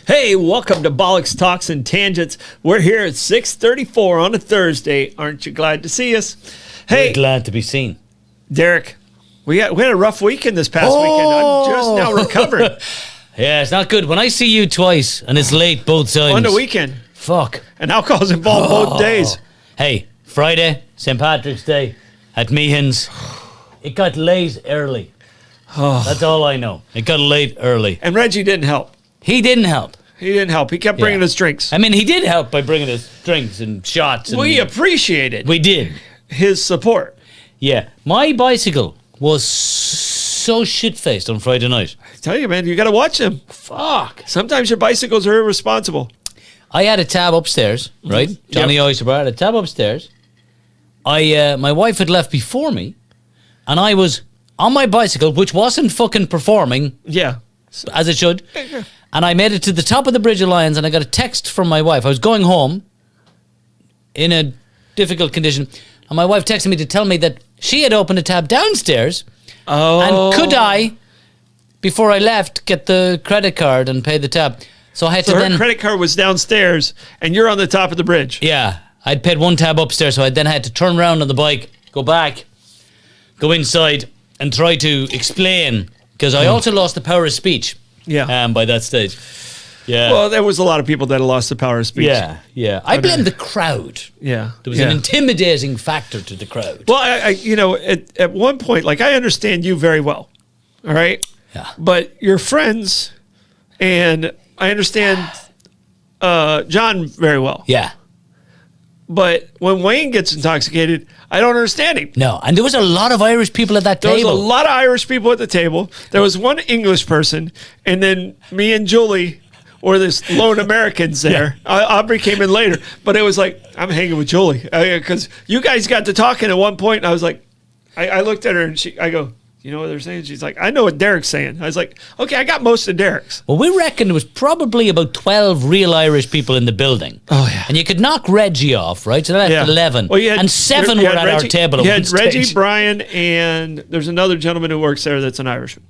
Hey, welcome to Bollox Talks and Tangents. We're here at 6:34 on a Thursday. Aren't you glad to see us? Hey, We're glad to be seen. Derek, we had a rough weekend this past weekend. I'm just now recovering. Yeah, it's not good. When I see you twice and it's late both times. On the weekend. Fuck. And alcohol's involved both days. Hey, Friday, St. Patrick's Day at Meehan's. It got late early. That's all I know. It got late early. And Reggie didn't help. He didn't help. He kept bringing us drinks. I mean, he did help by bringing us drinks and shots. And We appreciated We did. his support. Yeah. My bicycle was so shit-faced on Friday night. I tell you, man, you got to watch them. Fuck. Sometimes your bicycles are irresponsible. I had a tab upstairs, right? Johnny Oysterbar had a tab upstairs. My wife had left before me, and I was on my bicycle, which wasn't fucking performing Yeah. as it should. And I made it to the top of the Bridge of Lions, and I got a text from my wife. I was going home in a difficult condition, and my wife texted me to tell me that she had opened a tab downstairs, and could I, before I left, get the credit card and pay the tab. So I had to her then... credit card was downstairs, and you're on the top of the bridge. Yeah, I'd paid one tab upstairs, so I then had to turn around on the bike, go back, go inside, and try to explain, because I also lost the power of speech. Yeah. By that stage. Yeah. Well, there was a lot of people that lost the power of speech. Yeah. I blame the crowd. Yeah. There was an intimidating factor to the crowd. Well, at one point, like, I understand you very well. All right? Yeah. But you're friends, and I understand John very well. Yeah. But when Wayne gets intoxicated, I don't understand him. No, and there was a lot of Irish people at that There table. was a lot of Irish people at the table. There was one English person, and then me and Julie were this lone Americans there. Aubrey came in later, but it was like, I'm hanging with Julie. Because you guys got to talking at one point, and I was like, I looked at her, and I go, you know what they're saying? She's like, I know what Derek's saying. I was like, okay, I got most of Derek's. Well, we reckon there was probably about 12 real Irish people in the building. Oh, yeah. And you could knock Reggie off, right? So that's 11. Well, and 7 were at our table at You one had stage. Reggie, Brian, and there's another gentleman who works there that's an Irishman.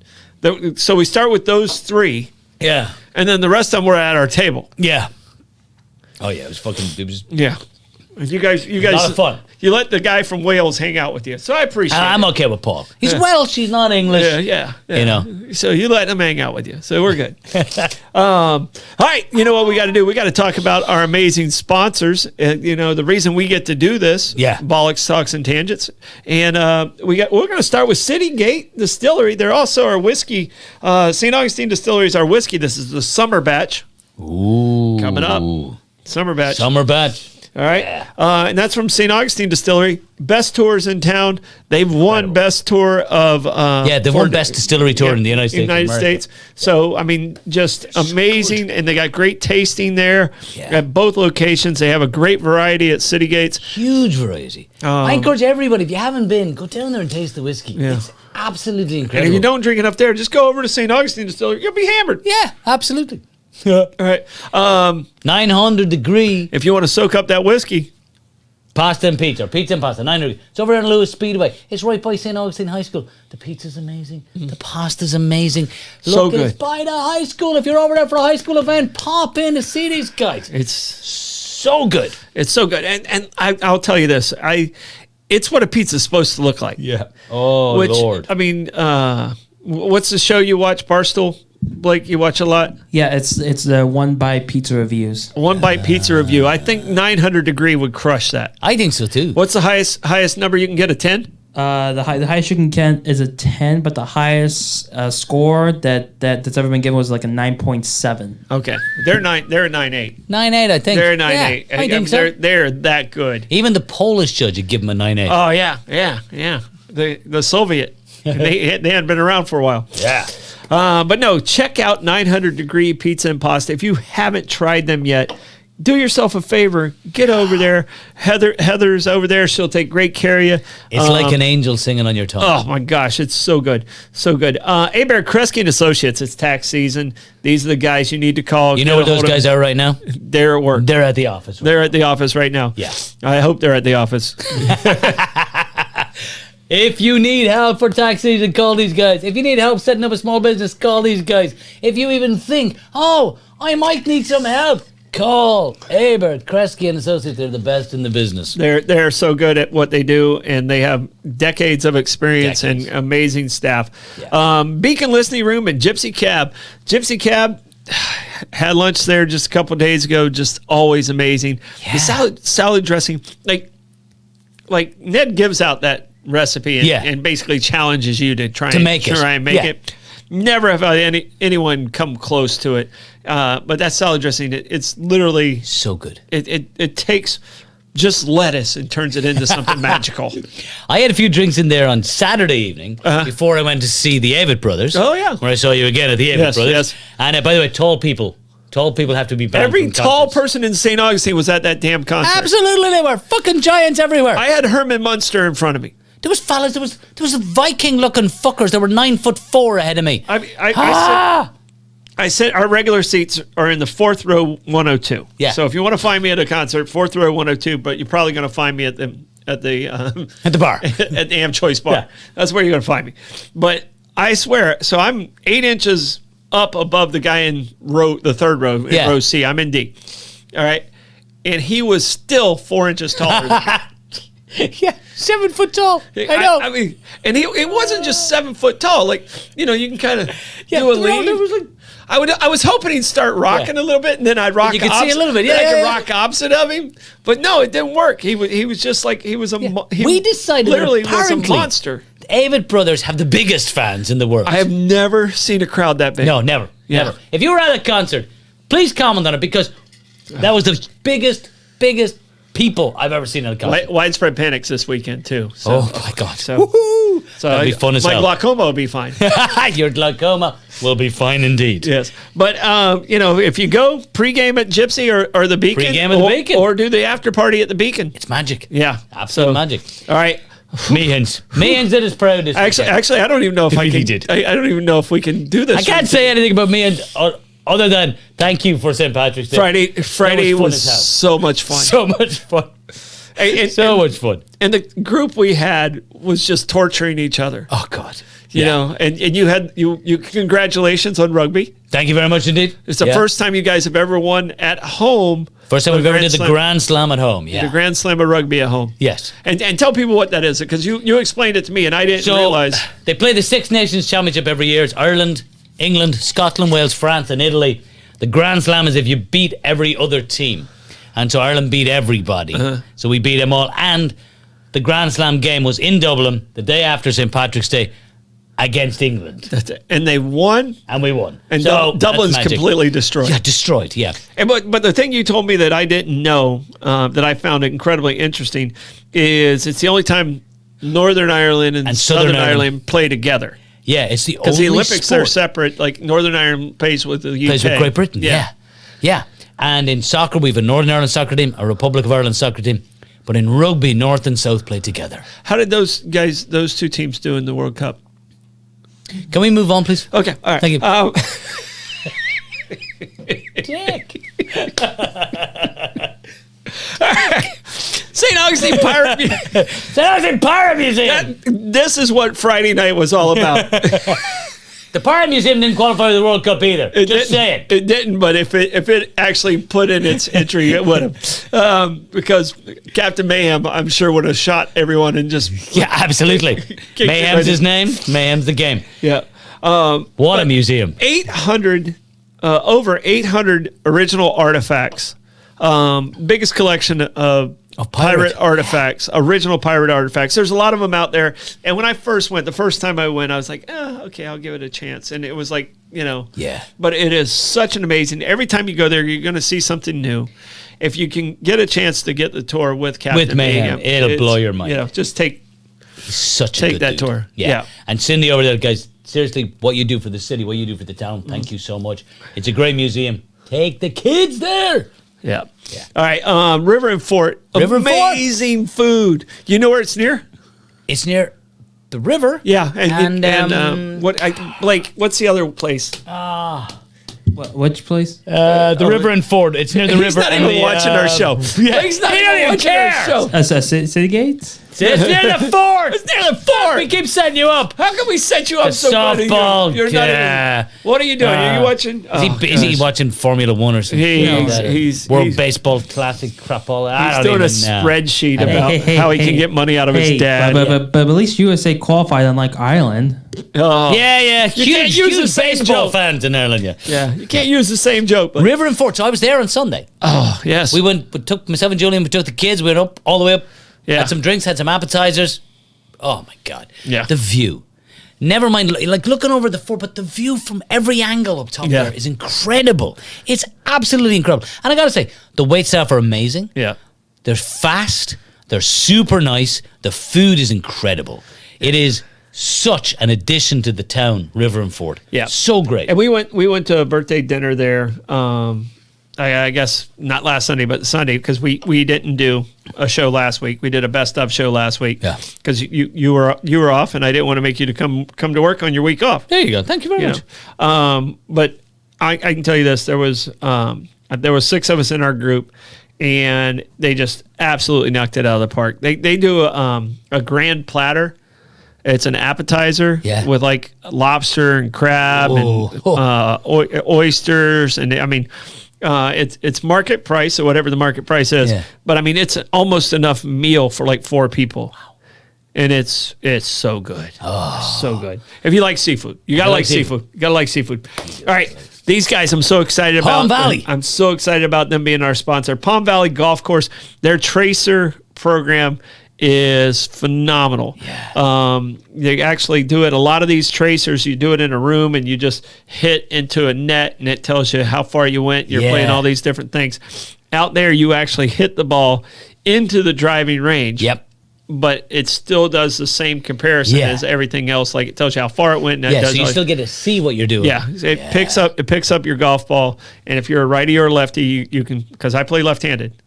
So we start with those three. Yeah. And then the rest of them were at our table. Yeah. Oh, yeah, it was Yeah. You guys, a lot of fun. You let the guy from Wales hang out with you, so I appreciate it. I'm okay with Paul. He's Welsh, he's not English. Yeah. You know. So you let him hang out with you, so we're good. All right, you know what we got to do? We got to talk about our amazing sponsors. The reason we get to do this. Yeah. Bollox Talks and Tangents, and we're going to start with City Gate Distillery. They're also our whiskey. St. Augustine Distillery is our whiskey. This is the summer batch. Ooh. Coming up. Summer batch. Summer batch. All right. And that's from St. Augustine Distillery. Best tours in town. They've won best tour of... they've won best distillery tour in the United States. So, I mean, just amazing. And they got great tasting there at both locations. They have a great variety at City Gates. Huge variety. I encourage everybody, if you haven't been, go down there and taste the whiskey. Yeah. It's absolutely incredible. And if you don't drink enough there, just go over to St. Augustine Distillery. You'll be hammered. Yeah, absolutely. All right. 900 degree. If you want to soak up that whiskey. Pasta and pizza. Pizza and pasta. 900. It's over on Lewis Speedway. It's right by St. Augustine High School. The pizza's amazing. The pasta's amazing. So Look, good. it's by the high school. If you're over there for a high school event, pop in to see these guys. It's so good. It's so good. And I'll tell you this. It's what a pizza's supposed to look like. Yeah. Oh, Lord. I mean, what's the show you watch, Barstool? Blake, you watch a lot? Yeah, it's the One Bite Pizza Reviews. One Bite Pizza Review. I think 900 degree would crush that. I think so too. What's the highest number you can get? A 10? The highest you can get is a 10, but the highest score that's ever been given was like a 9.7. Okay, they're a 9.8. 9.8, I think. They're a 9.8. Yeah, I think so. They're that good. Even the Polish judge would give them a 9.8. Oh yeah. The Soviet. they hadn't been around for a while. Yeah. But no, check out 900 Degree Pizza and Pasta. If you haven't tried them yet, do yourself a favor. Get over there. Heather's over there. She'll take great care of you. It's like an angel singing on your tongue. Oh, my gosh. It's so good. So good. Abare, Kresge and Associates. It's tax season. These are the guys you need to call. You know where those guys are right now? They're at work. They're at the office. They're at the office right now. Yeah. I hope they're at the office. If you need help for tax season, call these guys. If you need help setting up a small business, call these guys. If you even think, oh, I might need some help, call Abare, Kresge and Associates. They're the best in the business. They're so good at what they do, and they have decades of experience and amazing staff. Yeah. Beacon Listening Room and Gypsy Cab. Gypsy Cab had lunch there just a couple days ago. Just always amazing. Yeah. The salad dressing, like Ned gives out that recipe and basically challenges you to try and make it. Never have I anyone come close to it. But that salad dressing, it's literally so good. It takes just lettuce and turns it into something magical. I had a few drinks in there on Saturday evening before I went to see the Avett Brothers. Oh, yeah. Where I saw you again at the Avett Brothers. Yes. And by the way, tall people have to be banned Every from tall concerts. person in St. Augustine was at that damn concert. Absolutely, they were fucking giants everywhere. I had Herman Munster in front of me. There was fellas, there was Viking-looking fuckers that were 9'4" ahead of me. I said our regular seats are in the 4th row 102. Yeah. So if you want to find me at a concert, 4th row 102, but you're probably going to find me at the at the bar. at the Am Choice bar. Yeah. That's where you're going to find me. But I swear, so I'm 8 inches up above the guy in the 3rd row, in row C. I'm in D. All right. And he was still 4 inches taller than me. Yeah, 7 foot tall. I know. I mean, and it wasn't just 7 foot tall. Like, you know, you can kind of do a lean. It was like, I was hoping he'd start rocking a little bit, and then I'd rock. You could see a little bit. I could rock opposite of him, but no, it didn't work. He was just like he was a. We decided literally that was a apparently monster. The Avett Brothers have the biggest fans in the world. I have never seen a crowd that big. No, never. If you were at a concert, please comment on it because that was the biggest people I've ever seen at a concert. Widespread panics this weekend too. So, oh my god! So that'd be fun as hell. My glaucoma will be fine. Your glaucoma will be fine indeed. Yes, but you know, if you go pregame at Gypsy or the Beacon, pregame at the Beacon, or do the after party at the Beacon, it's magic. Yeah, absolute magic. All right. Meehan's did his proudest. Actually, I don't even know if I can. Did. I don't even know if we can do this. I can't say anything about Meehan's other than thank you for St. Patrick's Day. Friday was so much fun. So much fun. So much fun. And the group we had was just torturing each other. Oh God. You know, and you had you congratulations on rugby. Thank you very much indeed. It's the first time you guys have ever won at home. First time we've ever did the Grand Slam at home. Yeah. The Grand Slam of rugby at home. Yes. And tell people what that is, because you explained it to me and I didn't realize. They play the Six Nations Championship every year. It's Ireland, England, Scotland, Wales, France, and Italy. The Grand Slam is if you beat every other team. And so Ireland beat everybody. So we beat them all. And the Grand Slam game was in Dublin the day after St. Patrick's Day against England. That's it. And they won. And we won. And so Dublin's completely destroyed. Yeah, destroyed, yeah. And but the thing you told me that I didn't know, that I found incredibly interesting, is it's the only time Northern Ireland and Southern Ireland play together. Yeah, it's the only because the Olympics sport. Are separate. Like Northern Ireland plays with the UK. Plays with Great Britain. Yeah. And in soccer, we have a Northern Ireland soccer team, a Republic of Ireland soccer team. But in rugby, North and South play together. How did those two teams do in the World Cup? Can we move on, please? Okay, all right. Thank you. Dick. All right. St. Augustine Pirate Museum. St. Augustine Pirate Museum. This is what Friday night was all about. The Pirate Museum didn't qualify for the World Cup either. Just say it. It didn't, but if it actually put in its entry, it would have. Because Captain Mayhem, I'm sure, would have shot everyone and just... Yeah, absolutely. Mayhem's his name. Mayhem's the game. Yeah. What a museum. 800, over 800 original artifacts. Biggest collection of pirate artifacts, original pirate artifacts. There's a lot of them out there. And when I first went, the first time I went, I was like, okay, I'll give it a chance. And it was like, Yeah. But it is such an amazing, every time you go there, you're going to see something new. If you can get a chance to get the tour with Captain Mayhem, it'll blow your mind. Just take that dude. Tour. Yeah. And Cindy over there, guys, seriously, what you do for the city, what you do for the town, thank you so much. It's a great museum. Take the kids there. Yeah. All right. River and Fort. Amazing food. You know where it's near? It's near the river. Yeah. And Blake, what's the other place? Which place? The river and Fort. It's near the river. He's not even watching our show. Yeah. He's not even watching our show. City Gates? It's near the fort. It's near the fort. We keep setting you up. How can we set you up A so good? softball, You're not yeah. even, what are you doing? Are you watching? Is he watching Formula One or something? He's World Baseball Classic crap all that. He's doing a spreadsheet about how he can get money out of his dad. But at least USA qualified, unlike Ireland. Oh. Yeah. You can't use the same baseball joke. fans in Ireland, yeah. Yeah, you can't use the same joke. But, River and Fort. So I was there on Sunday. oh, yes. We took myself and Julian, we took the kids, we went up, all the way up, had some drinks, had some appetizers. Oh my God. Yeah. The view. Never mind, like looking over the fort, but the view from every angle up top there is incredible. It's absolutely incredible. And I gotta say, the wait staff are amazing. Yeah. They're fast, they're super nice, the food is incredible. It is such an addition to the town, River and Fort. Yeah. So great. And we went to a birthday dinner there. I guess not last Sunday, but Sunday, because we didn't do a show last week. We did a best of show last week. Yeah. Because you were off, and I didn't want to make you to come to work on your week off. There you go. Thank you very much. But I can tell you this: there was 6 of us in our group, and they just absolutely knocked it out of the park. They do a grand platter. It's an appetizer with like lobster and crab and oysters, and I mean. It's market price, or whatever the market price is. Yeah. But I mean, it's almost enough meal for like 4 people. Wow. And it's so good. Oh. It's so good. If you like seafood, you gotta like seafood. You gotta like seafood. All right. These guys, I'm so excited about. Palm Valley. I'm so excited about them being our sponsor. Palm Valley Golf Course, their Tracer program is phenomenal. Yeah. They actually do it. A lot of these tracers, you do it in a room and you just hit into a net and it tells you how far you went. You're playing all these different things. Out there, you actually hit the ball into the driving range. Yep. But it still does the same comparison as everything else. Like it tells you how far it went. And so you still get to see what you're doing. Yeah, it picks up your golf ball. And if you're a righty or a lefty, you can, because I play left-handed.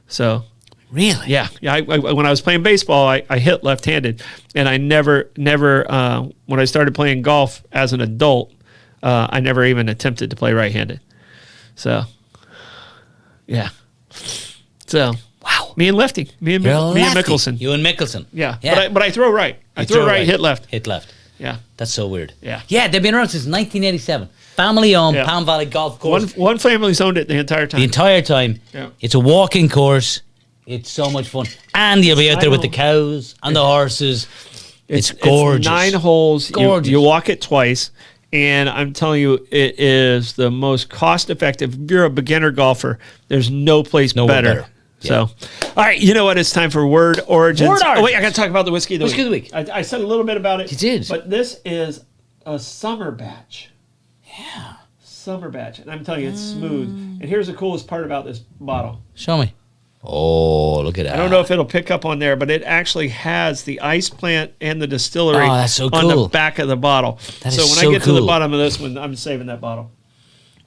So... Really? Yeah. I when I was playing baseball, I hit left-handed, and I never. When I started playing golf as an adult, I never even attempted to play right-handed. So, yeah. So, wow. Me and Lefty. Me and Mickelson. You and Mickelson. Yeah. But I throw right. I throw right, hit left. Hit left. Yeah. That's so weird. Yeah. Yeah, they've been around since 1987. Family-owned Palm Valley Golf Course. One family's owned it the entire time. The entire time. Yeah. It's a walking course. It's so much fun. And you'll be out there with the cows and the horses. It's gorgeous. It's 9 holes. Gorgeous. You walk it twice. And I'm telling you, it is the most cost-effective. If you're a beginner golfer, there's no place better. Yeah. So, all right, you know what? It's time for Word Origins. Oh, wait, I got to talk about the Whiskey of the Week. I said a little bit about it. You did. But this is a summer batch. Yeah. Summer batch. And I'm telling you, it's smooth. And here's the coolest part about this bottle. Show me. Oh, look at that. I don't know if it'll pick up on there, but it actually has the ice plant and the distillery that's so on cool. the back of the bottle. That so is when so I get cool. to the bottom of this one, I'm saving that bottle.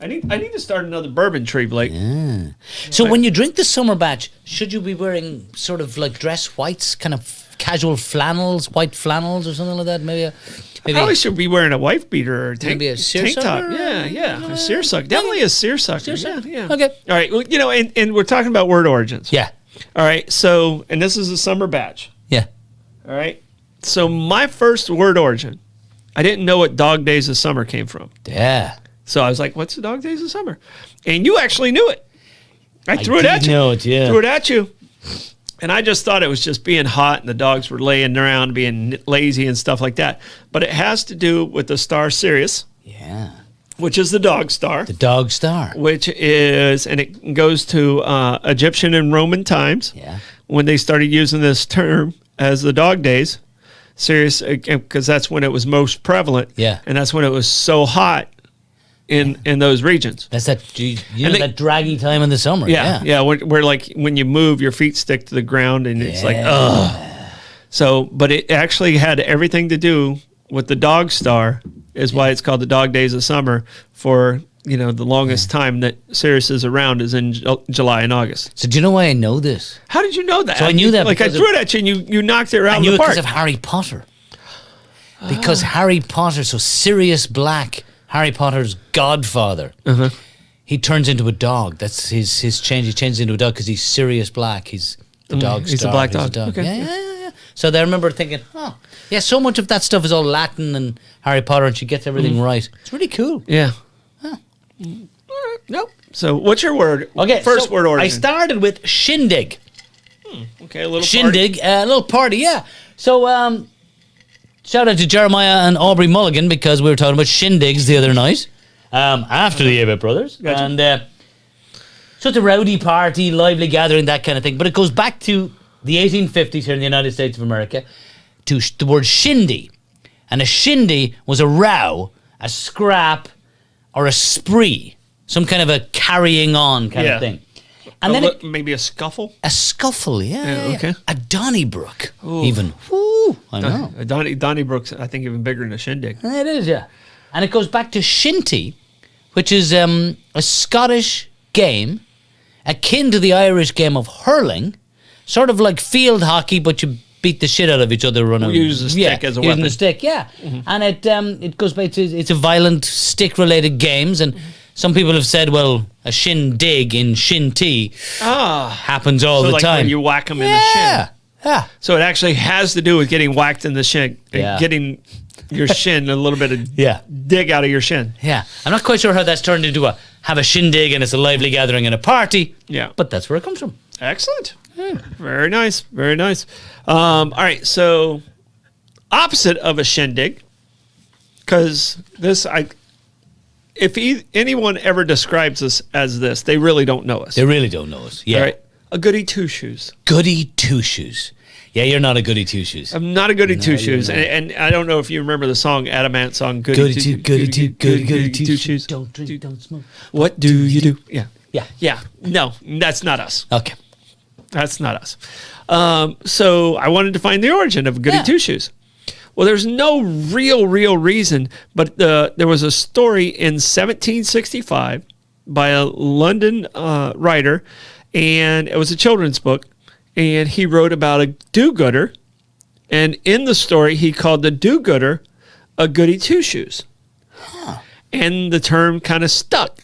I need to start another bourbon tree, Blake. Yeah. So when you drink the summer batch, should you be wearing sort of like dress whites, kind of casual flannels, white flannels or something like that? Maybe I probably should be wearing a wife beater or maybe a tank top. Yeah. A seersucker. Definitely a seersucker. Yeah. Okay. All right. Well, and we're talking about word origins. Yeah. All right. So, and this is a summer batch. Yeah. All right. So my first word origin, I didn't know what Dog Days of Summer came from. Yeah. So I was like, what's the Dog Days of Summer? And you actually knew it. I threw it at you. Know it, yeah. Threw it at you. And I just thought it was just being hot and the dogs were laying around being lazy and stuff like that. But it has to do with the star Sirius. Yeah. Which is the dog star. The dog star. Which is, and it goes to Egyptian and Roman times. Yeah. When they started using this term as the dog days. Sirius, because that's when it was most prevalent. Yeah. And that's when it was so hot in those regions. That's that, that draggy time in the summer. Yeah. Where like when you move, your feet stick to the ground and it's like, ugh. So, but it actually had everything to do with the dog star, is why it's called the Dog Days of Summer. For the longest time that Sirius is around is in July and August. So do you know why I know this? How did you know that? So I knew that like I threw it at you and you knocked it around the park. Because of Harry Potter. Because Harry Potter, so Sirius Black, Harry Potter's godfather, he turns into a dog. That's his change. He changes into a dog because he's Sirius Black. He's the dog star. He's a black dog. Okay. Yeah. So I remember thinking, yeah, so much of that stuff is all Latin and Harry Potter, and she gets everything right. It's really cool. Yeah. Nope. So what's your word? Okay, First word origin. I started with shindig. Okay, a little Shindig, a little party, yeah. So, shout out to Jeremiah and Aubrey Mulligan because we were talking about shindigs the other night after the Abare Brothers. Gotcha. And so it's a rowdy party, lively gathering, that kind of thing. But it goes back to the 1850s here in the United States of America to the word shindy. And a shindy was a row, a scrap, or a spree. Some kind of a carrying on kind of thing. And then maybe a scuffle? a scuffle, yeah. okay. A Donnybrook, even. Woo, I know. Donnybrook's, I think, even bigger than a shindig. It is, yeah. And it goes back to shinty, which is a Scottish game akin to the Irish game of hurling, sort of like field hockey, but you beat the shit out of each other. Use the stick as a using weapon. the stick, yeah. And it goes back to it's a violent stick-related games, and some people have said, well, a shindig in shinty happens all the like time. when you whack them in the shin. Yeah. So it actually has to do with getting whacked in the shin, and getting your shin a little bit of dig out of your shin. Yeah. I'm not quite sure how that's turned into have a shindig and it's a lively gathering and a party. Yeah. But that's where it comes from. Excellent. Very nice. Very nice. All right. So opposite of a shindig, because if anyone ever describes us as this, they really don't know us. They really don't know us. Yeah. All right. A goody two shoes. Goody two shoes. Yeah, you're not a goody two shoes. I'm not a goody two shoes, and I don't know if you remember the song, Adamant song, goody two shoes. Don't drink, don't smoke. What do you do? Yeah. Yeah. Yeah. No, that's not us. Okay. That's not us. So I wanted to find the origin of goody two shoes. Well, there's no real reason, but there was a story in 1765 by a London writer, and it was a children's book, and he wrote about a do-gooder, and in the story, he called the do-gooder a goody two-shoes. And the term kind of stuck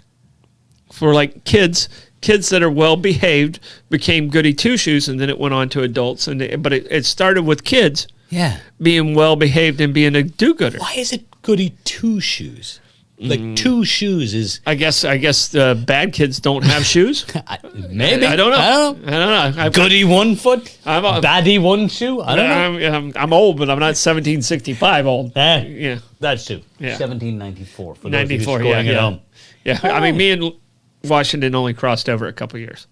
for like kids that are well-behaved became goody two-shoes, and then it went on to adults, but it started with kids. Yeah. Being well-behaved and being a do-gooder. Why is it goody two shoes? Like two shoes is... I guess the bad kids don't have shoes. Maybe. I don't know. Goody one foot? Baddie one shoe? I don't know. I'm old, but I'm not 1765 old. Yeah. That's true. Yeah. 1794 for 94, those of you at home. Yeah. I mean, me and Washington only crossed over a couple years.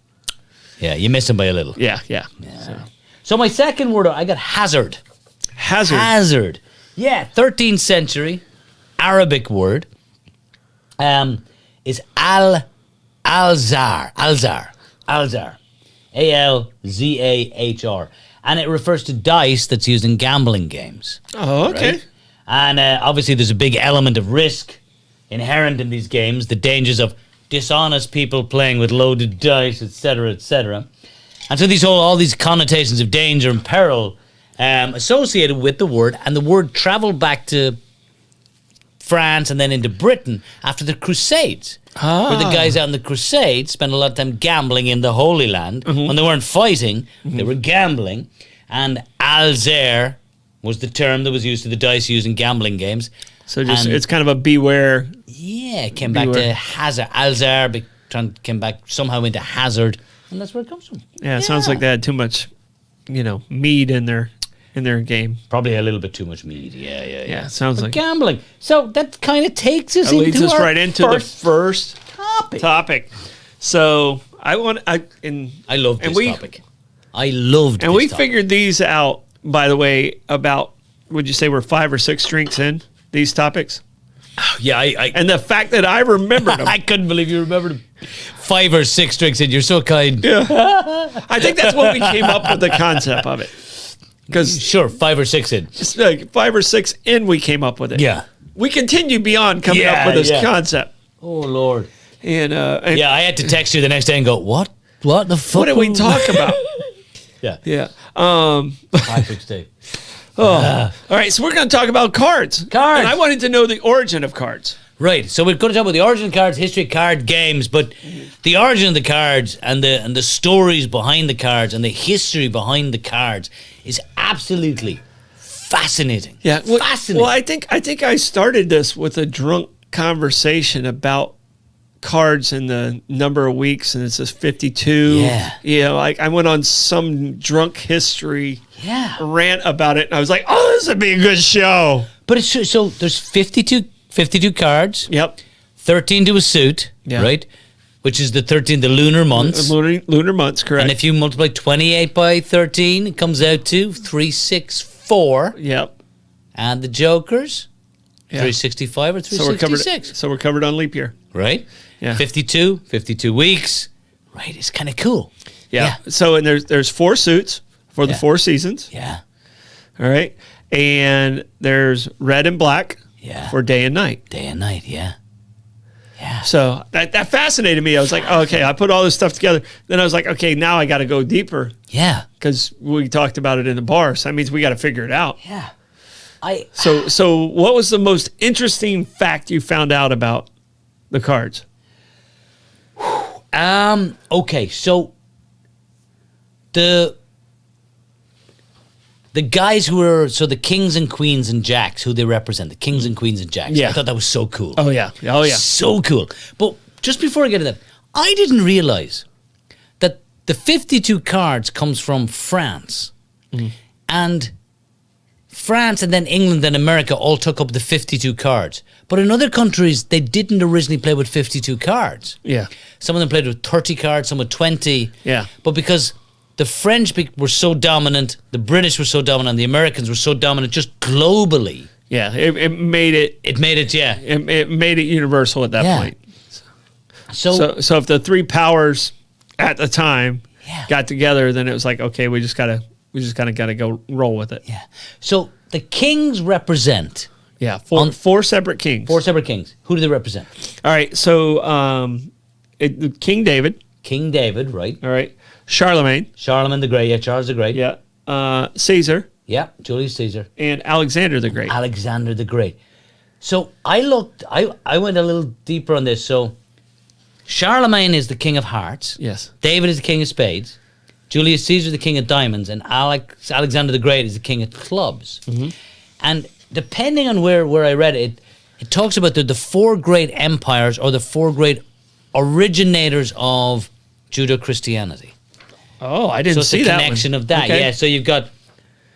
Yeah, you missed him by a little. Yeah. So my second word, I got hazard. Hazard. Yeah, 13th century Arabic word is alzar. Alzar. Alzar. And it refers to dice that's used in gambling games. Oh, okay. Right? And obviously there's a big element of risk inherent in these games, the dangers of dishonest people playing with loaded dice, etc., etc. And so all these connotations of danger and peril associated with the word, and the word traveled back to France and then into Britain after the Crusades, where the guys out in the Crusades spent a lot of time gambling in the Holy Land. When they weren't fighting, they were gambling, and alzer was the term that was used to the dice used in gambling games. So it's kind of a beware. Yeah, it came back to hazard. Alzar came back somehow into hazard, and that's where it comes from. Yeah, it sounds like they had too much, mead in their game. Probably a little bit too much mead. Yeah. Sounds like gambling. So that kind of takes us leads into us right into the first topic. So I love this topic. I loved and this we topic. figured these out, by the way, about, would you say we're 5 or 6 drinks in these topics? Yeah, and the fact that I remembered them. I couldn't believe you remembered them. 5 or 6 drinks in. You're so kind. Yeah. I think that's when we came up with the concept of it. Because sure, 5 or 6 in. It's like 5 or 6 in, we came up with it. Yeah. We continue beyond coming up with this concept. Oh Lord. And I had to text you the next day and go, what the fuck? What did we talk about? Yeah. 5, 6 days. All right, so we're going to talk about cards. Cards. And I wanted to know the origin of cards. Right. So we're going to talk about the origin of cards, history of card games, but the origin of the cards and the stories behind the cards and the history behind the cards is absolutely fascinating. Yeah, fascinating. Well, I think I started this with a drunk conversation about cards and the number of weeks, and it's just 52. Yeah. You know, like I went on some drunk history rant about it, and I was like, oh, this would be a good show. But it's true. So there's 52 cards. Yep. 13 to a suit, right? Which is the lunar months. Lunar months, correct. And if you multiply 28 by 13, it comes out to 364. Yep. And the jokers, 365 or 366. So we're covered on leap year. Right? Yeah. 52 weeks. Right, it's kind of cool. Yeah. So and there's 4 suits for the 4 seasons. Yeah. All right. And there's red and black for day and night. Day and night, yeah. So that fascinated me. I was like, oh, okay, I put all this stuff together. Then I was like, okay, now I got to go deeper. Yeah. Because we talked about it in the bar. So that means we got to figure it out. Yeah. So what was the most interesting fact you found out about the cards? Okay, so the guys who are the kings and queens and jacks, who they represent, the kings and queens and jacks. Yeah. I thought that was so cool. Oh yeah. So cool. But just before I get to that, I didn't realize that the 52 cards comes from France. And France and then England and America all took up the 52 cards. But in other countries, they didn't originally play with 52 cards. Yeah. Some of them played with 30 cards, some with 20. Yeah. But because the French were so dominant, the British were so dominant, the Americans were so dominant just globally. Yeah, it made it. It made it, yeah. It made it universal at that point. So if the 3 powers at the time got together, then it was like, okay, we just gotta go roll with it. Yeah. So the kings represent. Yeah, four separate kings. 4 separate kings. Who do they represent? All right, so King David. King David, right? All right, Charlemagne. Charlemagne the Great, Charles the Great. Yeah, Caesar. Yeah, Julius Caesar. And Alexander the Great. Alexander the Great. So I went a little deeper on this. So Charlemagne is the king of hearts. Yes. David is the king of spades. Julius Caesar the king of diamonds. And Alexander the Great is the king of clubs. Mm-hmm. And depending on where I read it, it talks about the 4 great empires or the 4 great originators of Judeo-Christianity. Oh, I didn't see that. So it's a connection of that. Okay. Yeah, so you've got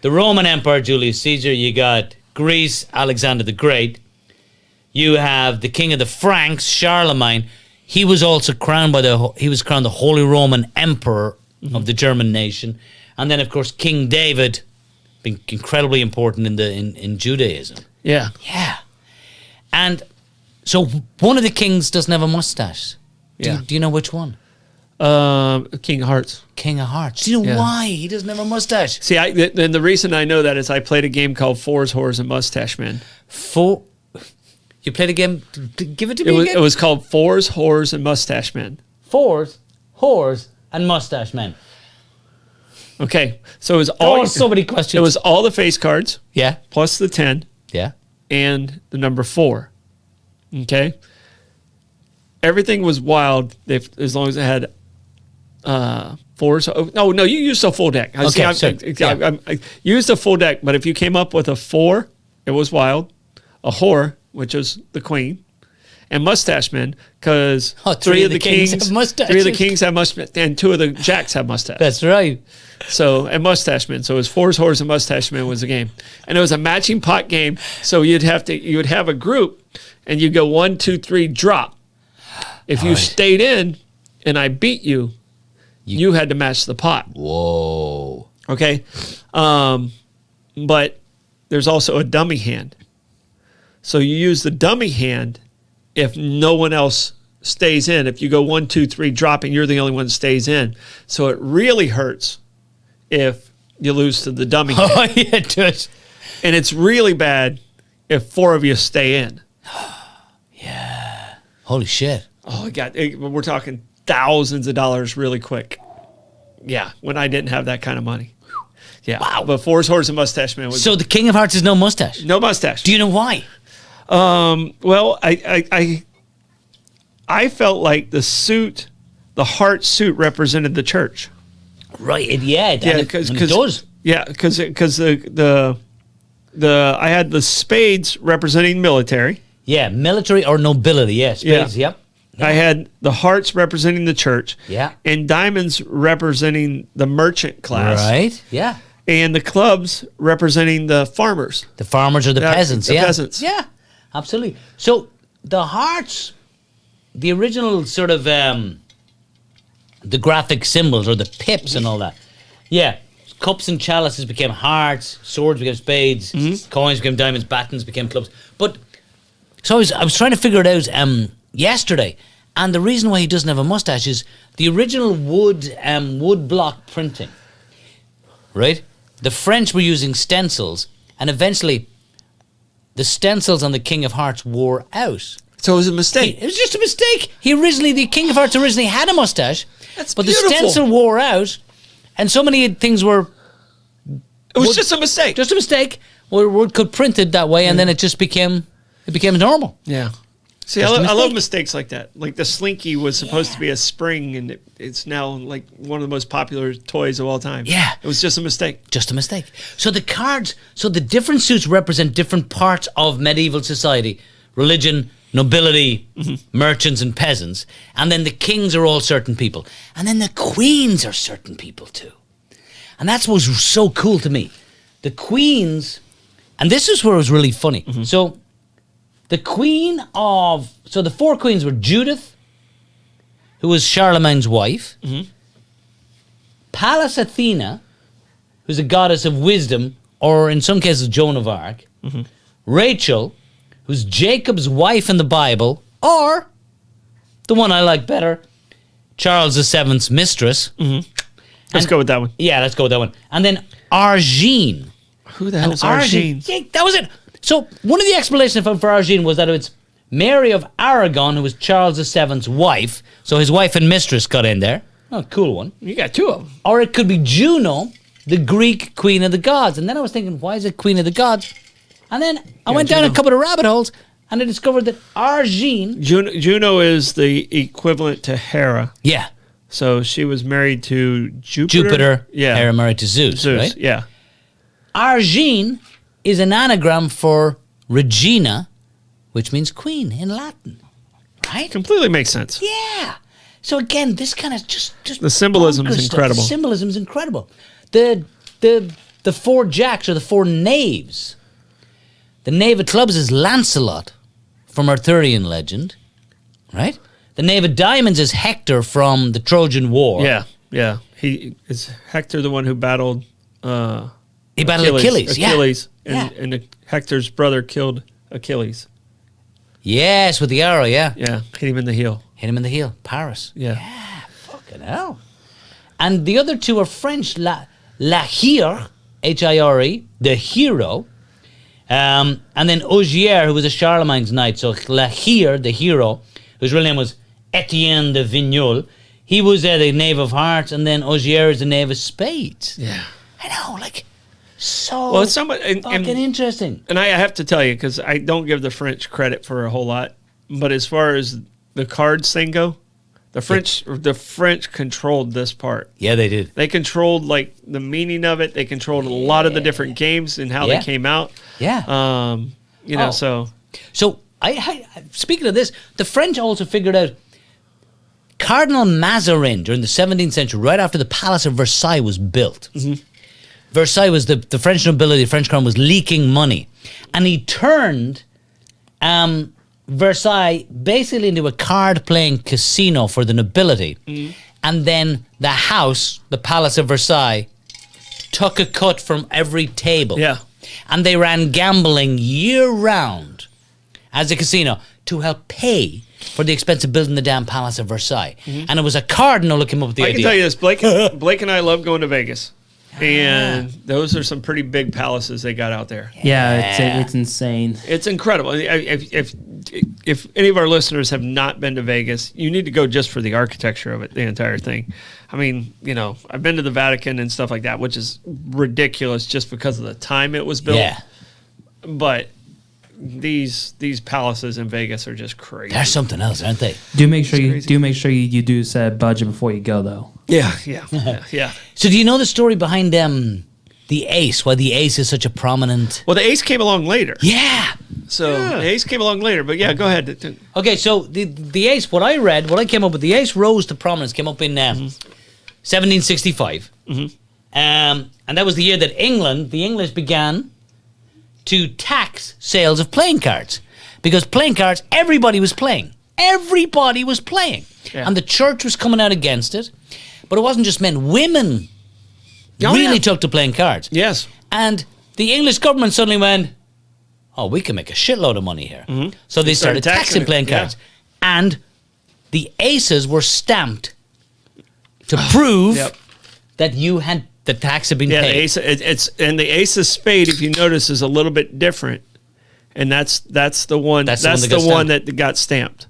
the Roman Empire, Julius Caesar. You got Greece, Alexander the Great. You have the king of the Franks, Charlemagne. He was also crowned the Holy Roman Emperor of the German nation. And then, of course, King David, being incredibly important in Judaism. Yeah. Yeah. And so one of the kings doesn't have a mustache. Do you know which one? King of Hearts. King of Hearts. Do you know why he doesn't have a mustache? See, and the reason I know that is I played a game called Fours, Whores, and Mustache Men. You played a game? Give it to me again. It was called Fours, Whores, and Mustache Men. Fours, Whores, and Mustache Men. Okay, so it was all. Oh, so many questions. It was all the face cards. Yeah. Plus the 10. Yeah. And the number 4. Okay. Everything was wild as long as it had 4s. Oh, no, you used a full deck. I used a full deck, but if you came up with a 4, it was wild. A whore, which was the queen, and mustache men, because 3 of the kings have mustaches. 3 of the kings have mustache, and 2 of the jacks have mustache. That's right. So, and mustache men. So it was Fours, Whores, and Mustache Men was the game, and it was a matching pot game. So you would have a group, and you go 1, 2, 3, drop. If you stayed in, and I beat you, you had to match the pot. Whoa. Okay, but there's also a dummy hand. So you use the dummy hand if no one else stays in. If you go 1, 2, 3 dropping, you're the only one that stays in. So it really hurts if you lose to the dummy hand. Oh, yeah, it does. And it's really bad if 4 of you stay in. Yeah. Holy shit. Oh, we're talking thousands of dollars really quick. Yeah, when I didn't have that kind of money. Yeah. Wow. But Fours, Whores, and Mustache Man was... So the King of Hearts has no mustache? No mustache. Do you know why? Well, I felt like the heart suit represented the church. Right. Yeah, because it does. Yeah, because the I had the spades representing military. Yeah, military or nobility. Yeah, spades. Yeah. Yep. I had the hearts representing the church. Yeah. And diamonds representing the merchant class. Right. Yeah. And the clubs representing the farmers. The farmers or the peasants. The yeah. peasants. Yeah. Absolutely. So the hearts, the original sort of the graphic symbols or the pips and all that. Yeah. Cups and chalices became hearts, swords became spades, coins became diamonds, batons became clubs. But so I was trying to figure it out yesterday, and the reason why he doesn't have a mustache is the original wood block printing. Right? The French were using stencils, and eventually the stencils on the King of Hearts wore out. So it was a mistake. It was just a mistake. The King of Hearts originally had a mustache, but beautiful. the stencil wore out, and so many things were... It was just a mistake. Just a mistake. Word could print it that way, and then it just became normal. Yeah. See, I love mistakes like that. Like the Slinky was supposed to be a spring, and it's now like one of the most popular toys of all time. Yeah. It was just a mistake. Just a mistake. So the cards, the different suits represent different parts of medieval society. Religion, nobility, merchants and peasants. And then the kings are all certain people. And then the queens are certain people too. And that's what was so cool to me. The queens, and this is where it was really funny. So the the four queens were Judith, who was Charlemagne's wife, Pallas Athena, who's a goddess of wisdom, or in some cases Joan of Arc, Rachel, who's Jacob's wife in the Bible, or the one I like better, Charles VII's mistress. Let's go with that one. Yeah, let's go with that one. And then Argene. Who the hell's Argene? Yeah, that was it. So one of the explanations for Argene was that it's Mary of Aragon, who was Charles VII's wife. So his wife and mistress got in there. Oh, cool one. You got two of them. Or it could be Juno, the Greek queen of the gods. And then I was thinking, why is it queen of the gods? And then I went down a couple of rabbit holes, and I discovered that Argene... Juno is the equivalent to Hera. Yeah. So she was married to Jupiter. Yeah. Hera married to Zeus, right? Yeah. Argene is an anagram for Regina, which means queen in Latin. Right? Completely makes sense. Yeah. So again, this kind of just the symbolism is incredible. The symbolism is incredible. The four jacks or the four knaves. The knave of clubs is Lancelot from Arthurian legend, right? The knave of diamonds is Hector from the Trojan War. Yeah. He is Hector, the one who battled. He battled Achilles. And Hector's brother killed Achilles. Yes, with the arrow. Yeah. Yeah, hit him in the heel. Paris. Yeah. Fucking hell. And the other two are French. La Hire, Hire, the hero. And then Ogier, who was a Charlemagne's knight. So La Hire, the hero, whose real name was Etienne de Vigneul. He was the knave of hearts, and then Ogier is the knave of spades. Yeah. I know, it's fucking interesting. And I have to tell you, because I don't give the French credit for a whole lot, but as far as the cards thing go, the French controlled this part. Yeah, they did. They controlled the meaning of it. They controlled a lot of the different games and how they came out. Yeah. So I speaking of this, the French also figured out Cardinal Mazarin during the 17th century, right after the Palace of Versailles was built. Versailles was the French nobility, the French crown was leaking money. And he turned Versailles basically into a card-playing casino for the nobility. And then the Palace of Versailles, took a cut from every table. Yeah. And they ran gambling year-round as a casino to help pay for the expense of building the damn Palace of Versailles. And it was a cardinal who came up with the idea. I can tell you this, Blake and I love going to Vegas. And those are some pretty big palaces they got out there. Yeah, it's insane. It's incredible. If any of our listeners have not been to Vegas, you need to go just for the architecture of it, the entire thing. I mean, I've been to the Vatican and stuff like that, which is ridiculous just because of the time it was built. Yeah. But these palaces in Vegas are just crazy. They're something else, aren't they? Do make sure crazy. you do set a budget before you go though. Yeah. So do you know the story behind the Ace? Why the Ace is such a prominent? Well, the Ace came along later. Yeah. So the Ace came along later, but yeah, go ahead. Okay, so the Ace, what I came up with, the Ace rose to prominence, came up in 1765. And that was the year that the English began to tax sales of playing cards. Because playing cards, everybody was playing. Everybody was playing. Yeah. And the church was coming out against it. But it wasn't just men. Women really took to playing cards. Yes. And the English government suddenly went, oh, we can make a shitload of money here. So they started taxing playing cards. And the aces were stamped to prove that the tax had been paid. The ace of spade, if you notice, is a little bit different. And that's the one that got stamped.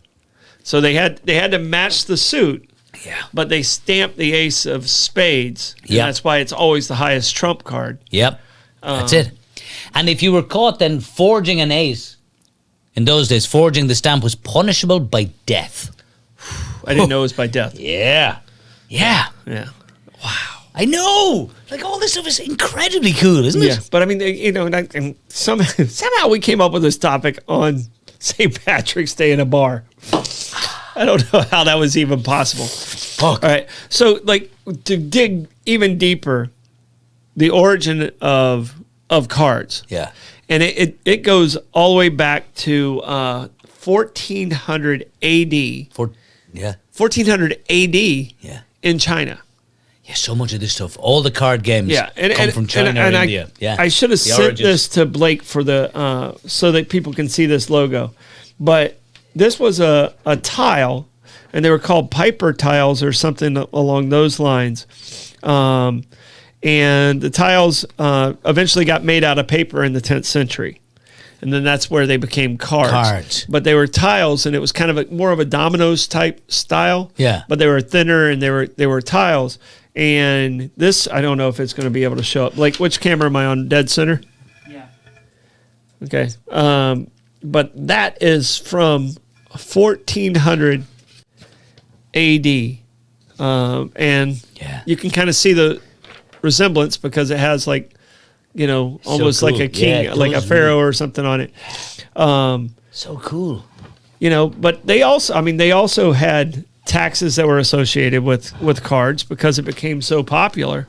So they had to match the suit. Yeah. But they stamped the ace of spades. And that's why it's always the highest trump card. Yep. That's it. And if you were caught then forging an ace, in those days, forging the stamp was punishable by death. I didn't know it was by death. Yeah. Wow. I know. Like, all this stuff is incredibly cool, isn't it? Yeah. But I mean, and somehow we came up with this topic on St. Patrick's Day in a bar. I don't know how that was even possible. All right. So, like, to dig even deeper, the origin of cards. Yeah. And it goes all the way back to 1400 AD. 1400 AD in China. Yeah, so much of this stuff, all the card games come from China and India. I should have sent this to Blake for the so that people can see this logo. But this was a tile, and they were called Piper tiles or something along those lines. And the tiles eventually got made out of paper in the 10th century. And then that's where they became cards. But they were tiles, and it was kind of more of a dominoes type style. Yeah. But they were thinner, and they were tiles. And this, I don't know if it's going to be able to show up. Like, which camera am I on? Dead center? Yeah. Okay. But that is from 1400 AD. And you can kind of see the resemblance because it has, like, almost like a king, like a pharaoh or something on it. So cool. But they also had taxes that were associated with cards because it became so popular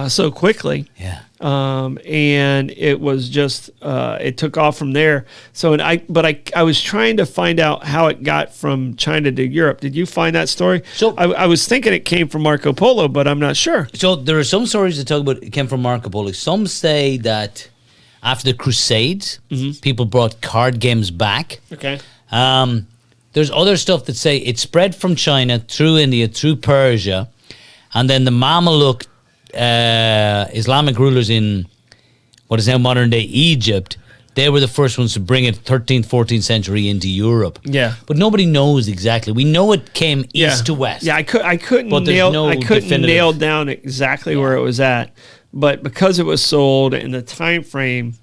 so quickly. Yeah. And it was just it took off from there. So I was trying to find out how it got from China to Europe. Did you find that story? So I was thinking it came from Marco Polo, but I'm not sure. So there are some stories that talk about it came from Marco Polo. Some say that after the Crusades, people brought card games back. Okay. There's other stuff that say it spread from China through India, through Persia, and then the Mameluke Islamic rulers in what is now modern day Egypt, they were the first ones to bring it 13th, 14th century into Europe. Yeah. But nobody knows exactly. We know it came east to west. Yeah, I couldn't nail down exactly where it was at. But because it was sold in the time frame,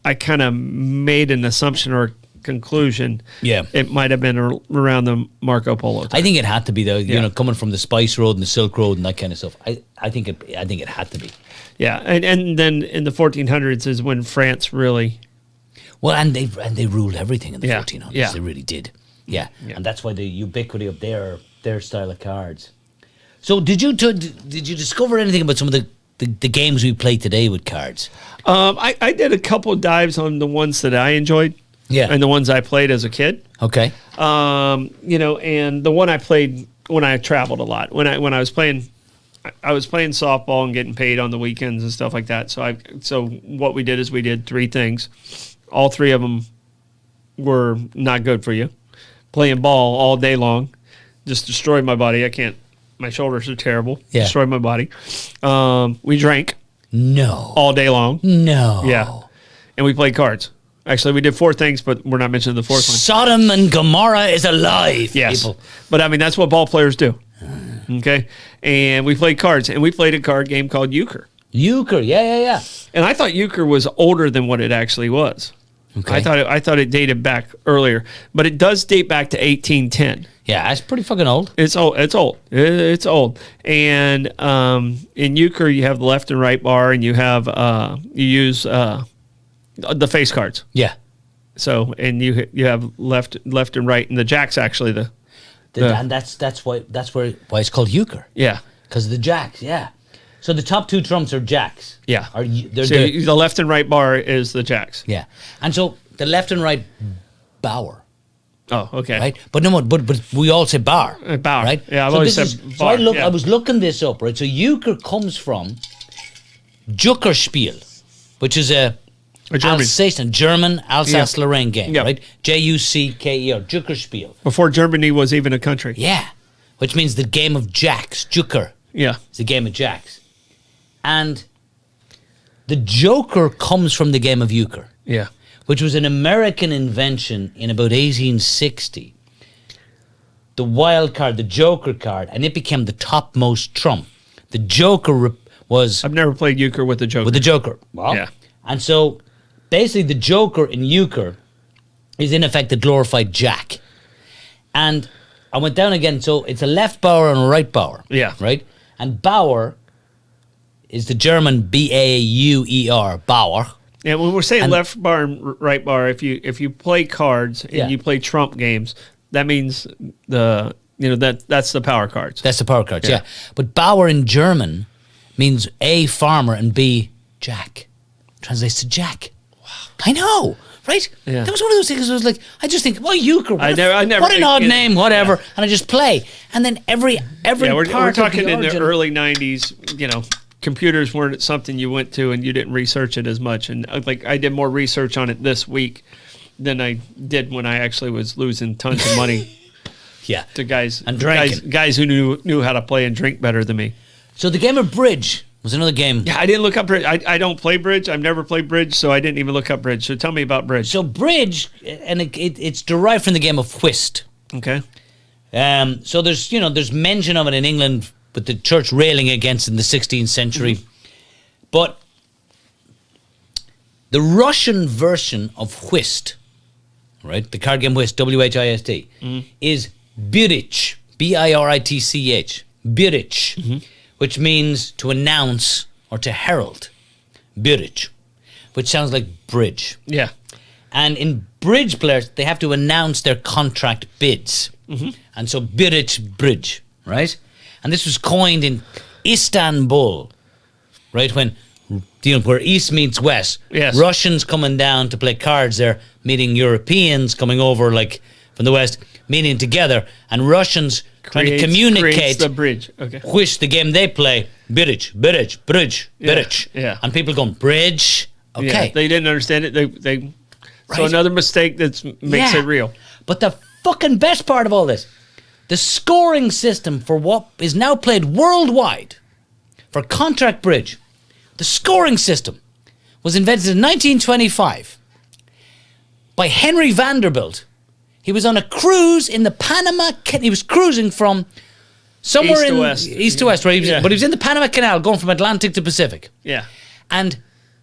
I kind of made an assumption or conclusion. Yeah, it might have been around the Marco Polo time. I think it had to be though. You know, coming from the Spice Road and the Silk Road and that kind of stuff. I think it had to be. Yeah, and then in the 1400s is when France really. Well, and they ruled everything in the 1400s. Yeah. They really did. Yeah, and that's why the ubiquity of their style of cards. So did you discover anything about some of the games we play today with cards? I did a couple of dives on the ones that I enjoyed. Yeah. And the ones I played as a kid. Okay. And the one I played when I traveled a lot. When I was playing softball and getting paid on the weekends and stuff like that. So what we did is we did three things. All three of them were not good for you. Playing ball all day long just destroyed my body. My shoulders are terrible. Yeah. Destroyed my body. We drank. No. All day long. No. Yeah. And we played cards. Actually, we did four things, but we're not mentioning the fourth one. Sodom and Gomorrah is alive, yes. people. But, I mean, that's what ball players do. Okay? And we played cards, and we played a card game called euchre. Euchre, yeah. And I thought euchre was older than what it actually was. Okay. I thought it dated back earlier, but it does date back to 1810. Yeah, that's pretty fucking old. It's old. It's old. And in euchre, you have the left and right bar, and you have you use the face cards. Yeah. So and you have left and right, and the jack's actually the And that's why it's called euchre. yeah. Because of the jacks, yeah. So the top two trumps are jacks. Yeah. They're So the left and right bar is the jacks. yeah. And so the left and right bower, Oh, okay. right? But no, but we all say bar. Bar. Right? Yeah, I've So always this said is- bar. So Yeah. I was looking this up, right? So euchre comes from Juckerspiel, which is a German. German Alsace-Lorraine game, Yeah. right? Jucker, Juckerspiel. Before Germany was even a country. Yeah. Which means the game of jacks, Jucker. Yeah. It's a game of jacks. And the joker comes from the game of euchre, Yeah. which was an American invention in about 1860. The wild card, the joker card, and it became the topmost trump. The joker was I've never played euchre with the joker. with the joker. Yeah. And so basically the joker in euchre is in effect the glorified jack. And I went down again, so it's a left bower and a right bower. Yeah. Right? And bower is the German B-A-U-E-R, Bauer. Yeah, when we're saying And- left bar and right bar, if you play cards and Yeah. you play trump games, that means that's the power cards. That's the power cards, Yeah. yeah. But Bauer in German means A, farmer, and B, jack. Translates to jack. Wow. I know, right? Yeah. That was one of those things I was like, I just think, well, euchre, I never what an odd think- name, whatever. And I just play. And then every Yeah, we're part talking of the in the origin- early '90s. Computers weren't something you went to and you didn't research it as much. And like I did more research on it this week than I did when I actually was losing tons of money Yeah. to guys And drinking. guys who knew how to play and drink better than me. So the game of bridge was another game. Yeah, I didn't look up bridge. I don't play bridge. I've never played bridge, so I didn't even look up bridge. So tell me about bridge. So bridge, and it's derived from the game of whist. Okay. So there's mention of it in England with the church railing against it in the 16th century. Mm-hmm. But the Russian version of whist, right, the card game whist, W-H-I-S-T, is birich, B-I-R-I-T-C-H, birich, which means to announce or to herald, birich, which sounds like bridge. Yeah. And in bridge players, they have to announce their contract bids. And so birich bridge, right? And this was coined in Istanbul, right? When, where East meets West. Yes. Russians coming down to play cards there, meeting Europeans coming over like from the West, meeting together, and Russians trying to communicate Creates the bridge. Okay. which the game they play, birich, birich, bridge, Yeah, birich. yeah. And people going, bridge? Okay. Yeah, they didn't understand it. They So Right. another mistake that makes Yeah. it real. But the fucking best part of all this, the scoring system for what is now played worldwide for contract bridge, the scoring system was invented in 1925 by Henry Vanderbilt. He was on a cruise in the Panama Canal. He was cruising from somewhere East to in west. east to west, right? Yeah. But he was in the Panama Canal going from Atlantic to Pacific. Yeah. And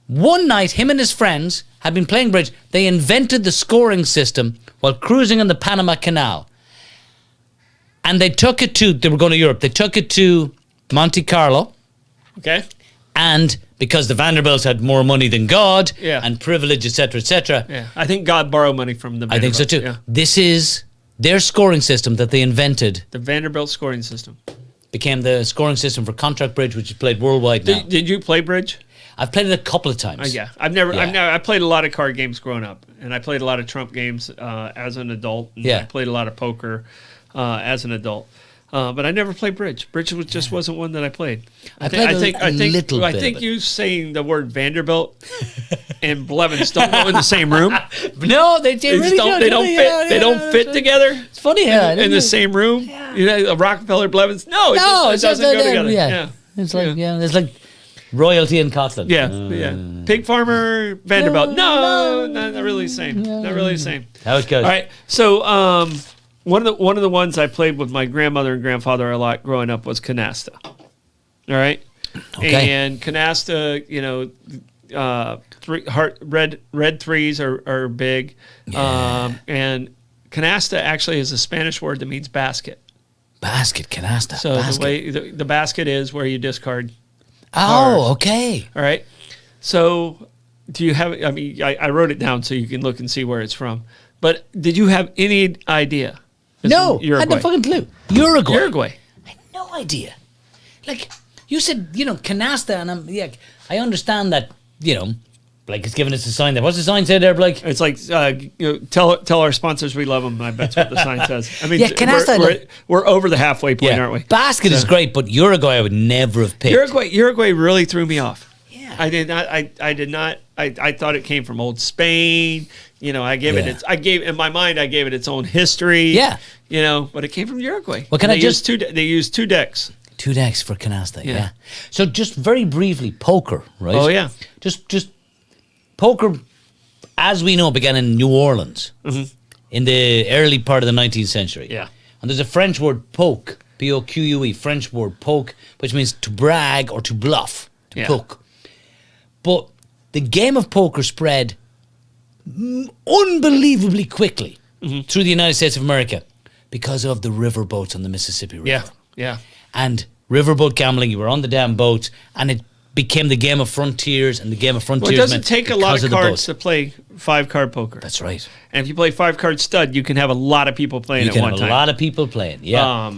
one night, him and his friends had been playing bridge. They invented the scoring system while cruising on the Panama Canal. And they were going to Europe. They took it to Monte Carlo. Okay. And because the Vanderbilts had more money than God Yeah. and privilege, etc., Yeah. I think God borrowed money from the I think so too. Yeah. This is their scoring system that they invented, The Vanderbilt scoring system. became the scoring system for contract bridge, which is played worldwide now. Did you play bridge? I've played it a couple of times. Yeah. Yeah. I played a lot of card games growing up, and I played a lot of trump games as an adult. And Yeah. I played a lot of poker as an adult. But I never played bridge. Bridge just wasn't one that I played. I played a little bit I of think it. you saying the word Vanderbilt and Blevins don't go in the same room. No, they really don't. They don't fit. They don't fit together. It's funny, yeah. In the same room. You know, a Rockefeller Blevins. No, it doesn't go together. Yeah. It's like it's like royalty in Scotland. Yeah, yeah. Pig farmer Vanderbilt. No, not really the same. Not really the same. How it goes. All right. So one of the ones I played with my grandmother and grandfather a lot growing up was canasta. All right. Okay. And canasta, red threes are big, and canasta actually is a Spanish word that means basket. Basket, canasta. So basket. the way the basket is where you discard. Oh, cars. okay. All right. So do you have? I mean, I wrote it down so you can look and see where it's from. But did you have any idea? No, I had no fucking clue. Uruguay. I had no idea. Like you said, canasta, and I understand that, Blake is giving us a sign there. What's the sign say there, Blake? It's like tell our sponsors we love them. I bet that's what the sign says. I mean, canasta. We're over the halfway point, aren't we? Basket is great, but Uruguay I would never have picked. Uruguay really threw me off. Yeah, I did not. I did not. I thought it came from old Spain. I gave it. In my mind, I gave it its own history. Yeah. But it came from Uruguay. Well, they used two decks. 2 decks for canasta. Yeah. So just very briefly, poker, right? Oh yeah. Just poker, as we know, began in New Orleans in the early part of the 19th century. Yeah. And there's a French word, poke, P-O-Q-U-E, French word poke, which means to brag or to bluff, to poke. But the game of poker spread unbelievably quickly through the United States of America because of the riverboats on the Mississippi River. Yeah. And riverboat gambling, you were on the damn boats, and it became the game of frontiers, and the game of frontiers. Well, it doesn't take a lot of cards to play 5-card poker. That's right. And if you play 5-card stud, you can have a lot of people playing at one time. You can have a lot of people playing, yeah.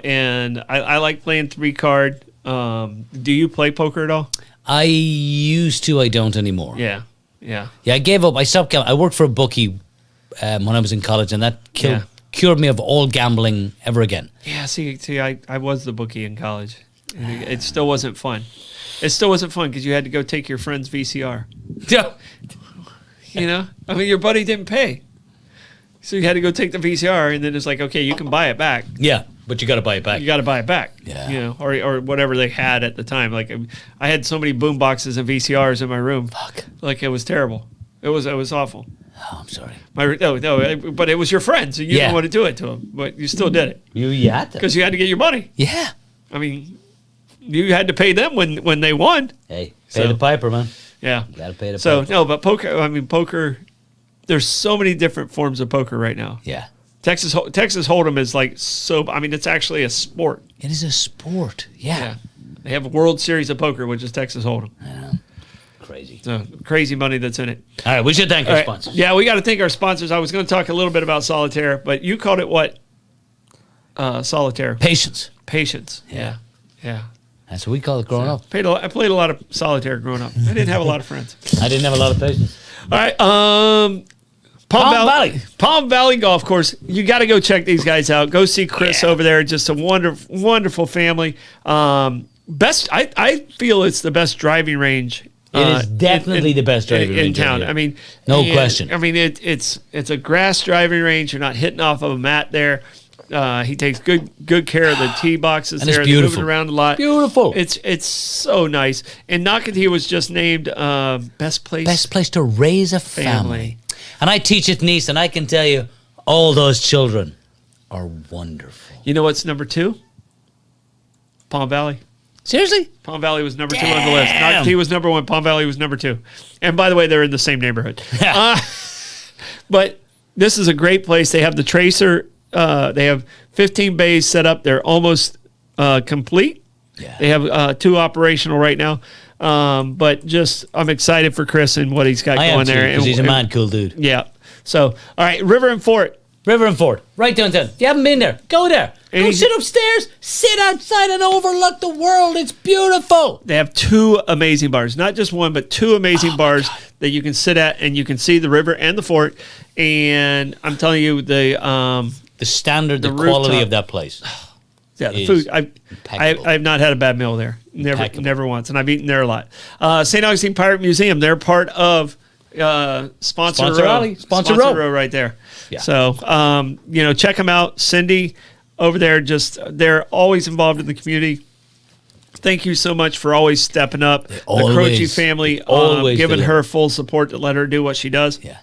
And I like playing 3-card. Do you play poker at all? I used to. I don't anymore. Yeah. Yeah, I gave up. I stopped gambling. I worked for a bookie when I was in college, and that cured me of all gambling ever again. Yeah, see, I was the bookie in college. And it still wasn't fun. It still wasn't fun because you had to go take your friend's VCR. I mean, your buddy didn't pay. So you had to go take the VCR, and then it's like, okay, you can buy it back. Yeah, but you got to buy it back. You got to buy it back. Yeah. Or whatever they had at the time. Like I had so many boom boxes and VCRs in my room. Fuck. Like it was terrible. It was awful. Oh, I'm sorry. No, but it was your friend, so you didn't want to do it to him, but you still did it. You had to. Because you had to get your money. Yeah. I mean, you had to pay them when they won. Hey, pay the piper, man. Yeah. You got to pay the piper. So, no, but poker, there's so many different forms of poker right now. Yeah. Texas Hold'em is it's actually a sport. It is a sport. Yeah. They have a World Series of Poker, which is Texas Hold'em. I know. Crazy. So crazy money that's in it. All right, we should thank our sponsors. Yeah, we got to thank our sponsors. I was going to talk a little bit about solitaire, but you called it what? Solitaire. Patience. Yeah. That's what we call it growing up. I played a lot of solitaire growing up. I didn't have a lot of friends. I didn't have a lot of patience. All right. Palm Valley Golf Course. You got to go check these guys out. Go see Chris over there. Just a wonderful family. I feel it's the best driving range. It is definitely the best driving range in town. Here. I mean, no question. I mean, it's a grass driving range. You're not hitting off of a mat there. He takes good care of the tee boxes and there. It's beautiful. They're moving around a lot. Beautiful. It's so nice. And Nocatee was just named best place to raise a family. And I teach at Nice, and I can tell you, all those children are wonderful. You know what's number 2? Palm Valley. Seriously? Palm Valley was number 2 on the list. Nocatee was number 1. Palm Valley was number 2. And by the way, they're in the same neighborhood. But this is a great place. They have the Tracer. They have 15 bays set up. They're almost complete. Yeah. They have 2 operational right now. But I'm excited for Chris and what he's got going there. Because he's a man, cool dude. Yeah. So, all right, River and Fort, right downtown. If you haven't been there, go there. Go sit upstairs, sit outside and overlook the world. It's beautiful. They have 2 amazing bars. Not just one, but 2 amazing bars that you can sit at, and you can see the river and the fort. And I'm telling you, the standard, the quality of that place. Yeah, the food. I've not had a bad meal there. Never once. And I've eaten there a lot. St. Augustine Pirate Museum, they're part of Sponsor Row. Sponsor Row right there. Yeah. So, check them out. Cindy over there, they're always involved in the community. Thank you so much for always stepping up. The Croce family, giving her full support to let her do what she does. Yeah.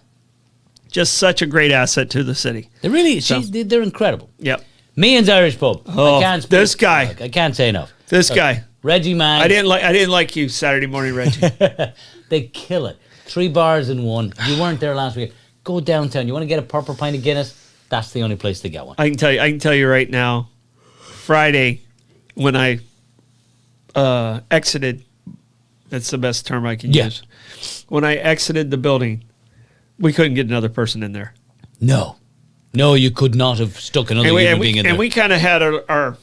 Just such a great asset to the city. They really, they're incredible. Yep. Meehan's Irish Pub. Oh, this guy. I can't say enough. This guy. Reggie, man. I didn't like you Saturday morning, Reggie. They kill it. 3 bars in one. You weren't there last week. Go downtown. You want to get a proper pint of Guinness? That's the only place to get one. I can tell you right now, Friday, when I exited, that's the best term I can use. When I exited the building, we couldn't get another person in there. No, you could not have stuck another human being in there. And we kind of had our.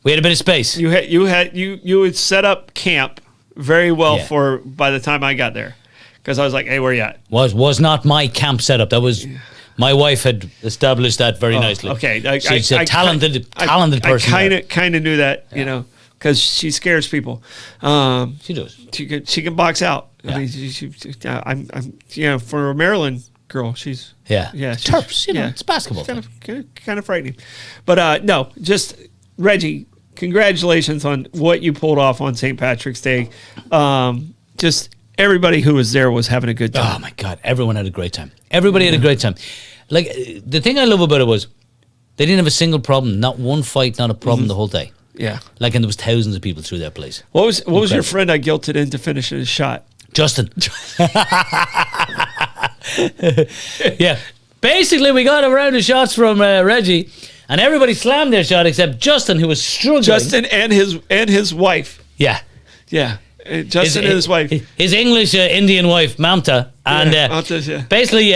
We had a bit of space. You had set up camp very well for by the time I got there, because I was like, hey, where you at? Was not my camp setup. That was. My wife had established that very nicely. Okay, she's a talented person. I kind of knew that, because she scares people. She does. She can box out. Yeah. I mean, I'm for a Maryland girl, she's Terps. It's basketball. Kind of frightening, but no, just Reggie. Congratulations on what you pulled off on St. Patrick's Day. Just everybody who was there was having a good time. Oh my God, everyone had a great time. Everybody had a great time. Like, the thing I love about it was they didn't have a single problem, not one fight, not a problem the whole day. Yeah. Like, and there was thousands of people through that place. What was your friend I guilted into finishing his shot? Justin. Yeah. Basically, we got a round of shots from Reggie, and everybody slammed their shot except Justin, who was struggling. Justin and his wife. Yeah. Yeah. Justin and his wife. His English Indian wife, Mamta. And basically,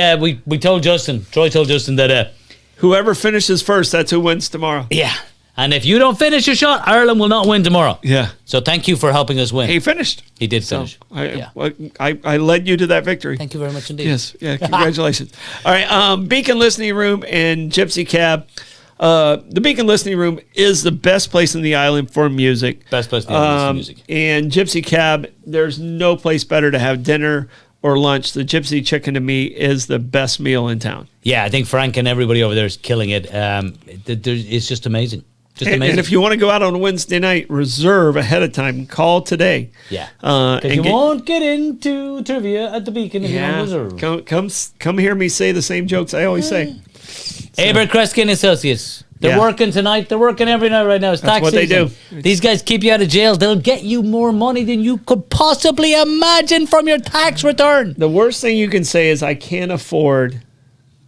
we told Justin, Troy told Justin that... whoever finishes first, that's who wins tomorrow. Yeah. And if you don't finish your shot, Ireland will not win tomorrow. Yeah. So thank you for helping us win. He finished. He did finish. I led you to that victory. Thank you very much indeed. Yes. Yeah. Congratulations. All right. Beacon Listening Room and Gypsy Cab. The Beacon Listening Room is the best place in the island for music. Best place in the island for music. And Gypsy Cab, there's no place better to have dinner or lunch. The Gypsy Chicken to me is the best meal in town. Yeah, I think Frank and everybody over there is killing it. It's just amazing. And if you want to go out on a Wednesday night, reserve ahead of time. Call today. Yeah. Because you won't get into trivia at the Beacon if you don't reserve. Come hear me say the same jokes I always say. Abare, Kresge and Associates. They're working tonight. They're working every night right now. It's tax season. That's what they do. These guys keep you out of jail. They'll get you more money than you could possibly imagine from your tax return. The worst thing you can say is, I can't afford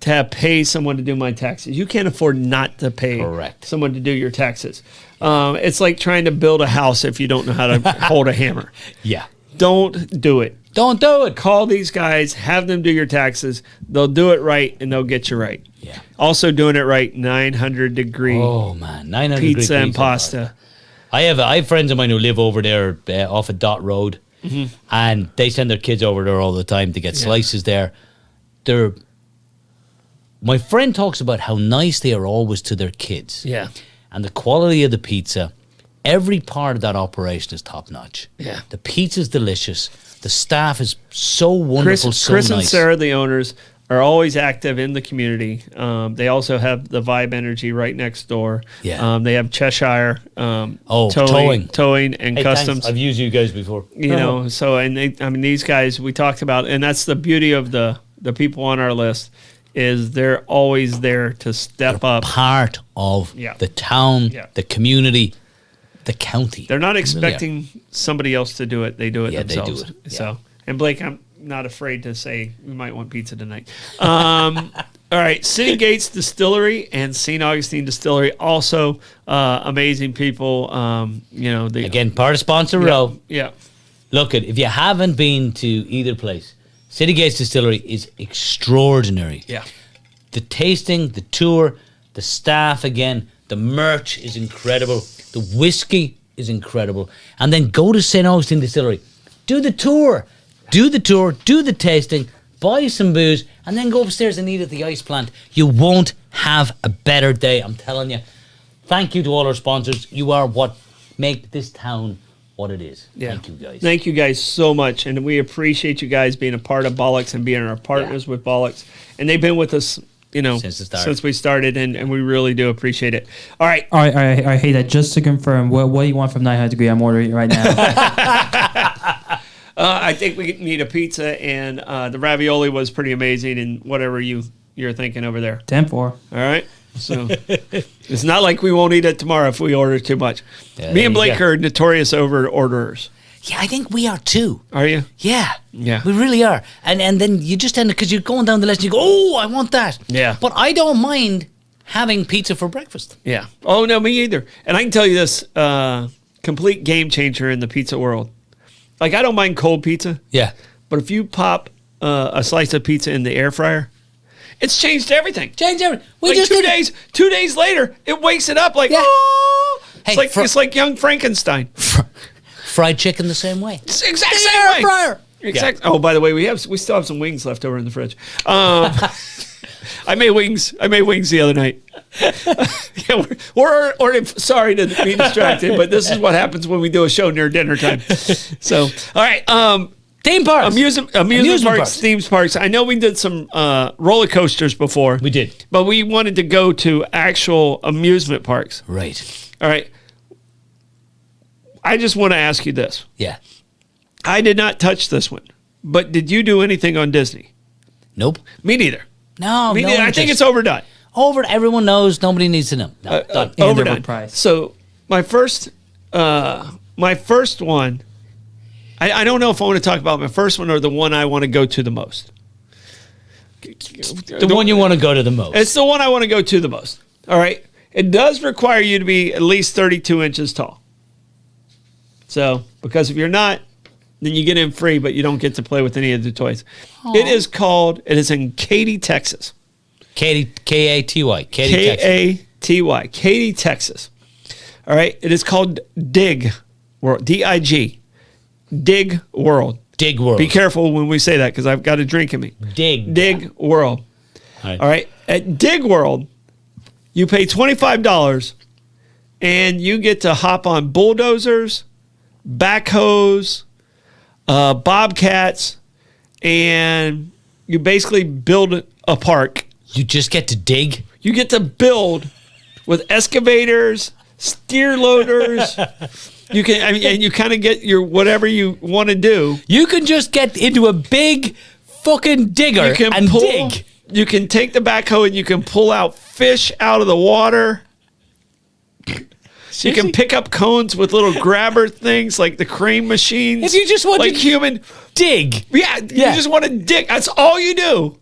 to pay someone to do my taxes. You can't afford not to pay someone to do your taxes. It's like trying to build a house if you don't know how to hold a hammer. Yeah. Don't do it. Don't do it. Call these guys, have them do your taxes. They'll do it right, and they'll get you right. Yeah. Also doing it right, 900-degree. Oh, man. 900 pizza and pasta. I have friends of mine who live over there off of Dot Road, and they send their kids over there all the time to get slices there. My friend talks about how nice they are always to their kids. Yeah. And the quality of the pizza. Every part of that operation is top notch. Yeah. The pizza's delicious. The staff is so wonderful, Chris nice. and Sarah, the owners, are always active in the community. They also have the Vibe Energy right next door. Yeah. They have Cheshire towing and customs. Thanks. I've used you guys before. These guys we talked about, and that's the beauty of the people on our list, is they're always there to step up. Part of the town, the community, the county. They're not expecting somebody else to do it. They do it themselves. They do it. So, and Blake, I'm not afraid to say we might want pizza tonight. All right, City Gates Distillery and St. Augustine Distillery, also amazing people. Again, part of Sponsor Row. Yeah. Look, if you haven't been to either place, City Gates Distillery is extraordinary. Yeah. The tasting, the tour, the staff again, the merch is incredible. The whiskey is incredible. And then go to St. Augustine Distillery. Do the tour. Do the tasting, buy some booze, and then go upstairs and eat at the ice plant. You won't have a better day, I'm telling you. Thank you to all our sponsors. You are what make this town what it is. Yeah. Thank you guys. Thank you guys so much. And we appreciate you guys being a part of Bollox and being our partners with Bollox. And they've been with us, since we started, and we really do appreciate it. All right. I hate that. Just to confirm, what do you want from 900-degree? I'm ordering it right now. I think we need a pizza, and the ravioli was pretty amazing, and whatever you're thinking over there. 10-4. All right. So it's not like we won't eat it tomorrow if we order too much. Yeah, Me and Blake are notorious over orderers. Yeah, I think we are too. Are you? Yeah. Yeah. We really are. And then you just end up, because you're going down the list and you go, oh, I want that. Yeah. But I don't mind having pizza for breakfast. Yeah. Oh, no, me either. And I can tell you this, complete game changer in the pizza world. Like, I don't mind cold pizza. Yeah. But if you pop a slice of pizza in the air fryer, it's changed everything. Change everything. We Like just 2 days later, it wakes it up like, Yeah. oh. Hey, It's like young Frankenstein. fried chicken the same way. It's the exact The same air way. fryer. Exact. Oh, by the way, we still have some wings left over in the fridge. I made wings. The other night. Yeah, sorry to be distracted, but this is what happens when we do a show near dinner time. So, all right. Theme parks. Amusement parks, theme parks. I know we did some roller coasters before. We did. But we wanted to go to actual amusement parks. Right. All right. I just want to ask you this. Yeah. I did not touch this one, but did you do anything on Disney? Nope. Me neither. No, Me no neither. I think it's overdone. over. Everyone knows. Nobody needs to know. No, done. Overdone. Overpriced. So my first one, I don't know if I want to talk about my first one or the one I want to go to the most. The one you want to go to the most. It's the one I want to go to the most. All right. It does require you to be at least 32 inches tall. So, because if you're not, then you get in free, but you don't get to play with any of the toys. It is in Katy, Texas. Katy, K-A-T-Y. Katy, Texas. K-A-T-Y. Katy, Texas. All right. It is called Dig World. D-I-G. Dig World. Dig World. Be careful when we say that because I've got a drink in me. Dig World. All right. At Dig World, you pay $25 and you get to hop on bulldozers, backhoes, bobcats, and you basically build a park. You just get to dig? You get to build with excavators, steer loaders. You can, and you kind of get your whatever you want to do. You can just get into a big fucking digger and dig. You can take the backhoe and you can pull out fish out of the water. You can pick up cones with little grabber things like the crane machines. If you just want like to human dig. Yeah, you just want to dig. That's all you do.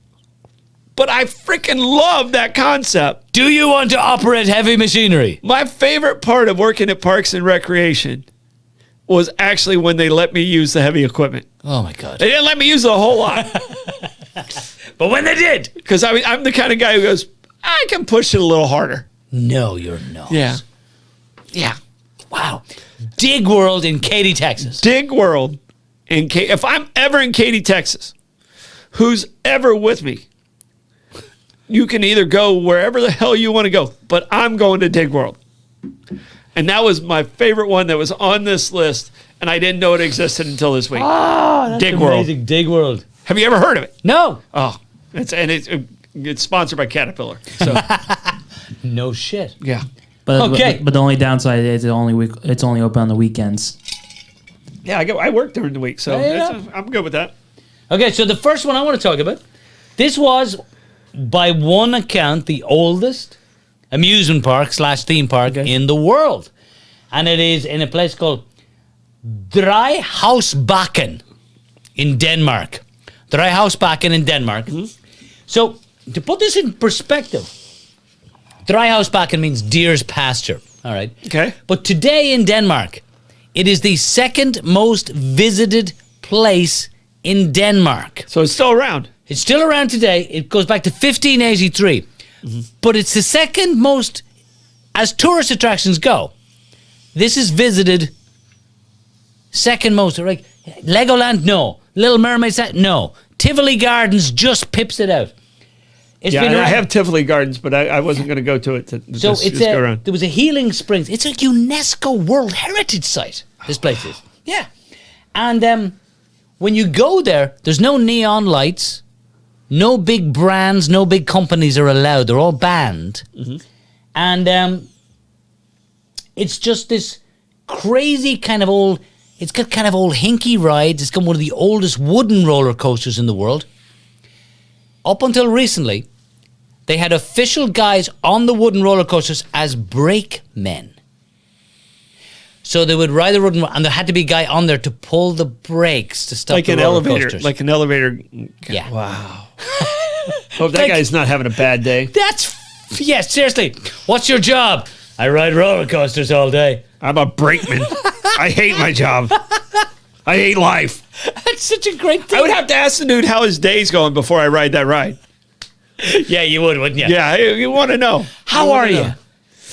But I freaking love that concept. Do you want to operate heavy machinery? My favorite part of working at Parks and Recreation was actually when they let me use the heavy equipment. Oh my God. They didn't let me use it a whole lot. But when they did. Because I'm the kind of guy who goes, I can push it a little harder. No, you're not. Yeah. Wow. Dig World in Katy, Texas. Dig World in Katy. If I'm ever in Katy, Texas, who's ever with me, you can either go wherever the hell you want to go, but I'm going to Dig World. And that was my favorite one that was on this list, and I didn't know it existed until this week. Oh, that's Dig amazing. World. Dig World. Have you ever heard of it? No. Oh, it's sponsored by Caterpillar. So No shit. yeah. But Okay. but the only downside is it's only open on the weekends. Yeah, I work during the week, so I'm good with that. Okay, so the first one I want to talk about, this was, by one account, the oldest amusement park / theme park in the world. And it is in a place called Dryhausbakken in Denmark. Dryhausbakken in Denmark. Mm-hmm. So, to put this in perspective, Dryhausbakken means deer's pasture. All right. Okay. But today in Denmark, it is the second most visited place in Denmark. So it's still around. It's still around today. It goes back to 1583. Mm-hmm. But it's the second most, as tourist attractions go, this is visited second most. Right? Legoland, no. Little Mermaid, no. Tivoli Gardens just pips it out. It's been I have Tivoli Gardens, but I wasn't going to go to it to just go around. There was a healing springs. It's a UNESCO World Heritage Site, this place is. Yeah. And when you go there, there's no neon lights, no big brands, no big companies are allowed. They're all banned. Mm-hmm. And it's just this crazy kind of old, it's got kind of old hinky rides. It's got one of the oldest wooden roller coasters in the world. Up until recently, they had official guys on the wooden roller coasters as brakemen. So they would ride the road, and there had to be a guy on there to pull the brakes to stop Like the an roller elevator. coasters. Like an elevator. Yeah. Wow. Hope that Like- guy's not having a bad day. Seriously. What's your job? I ride roller coasters all day. I'm a brakeman. I hate my job. I hate life. That's such a great thing. I would have to ask the dude how his day's going before I ride that ride. Yeah, you would, wouldn't you? Yeah, you want to know. How are you?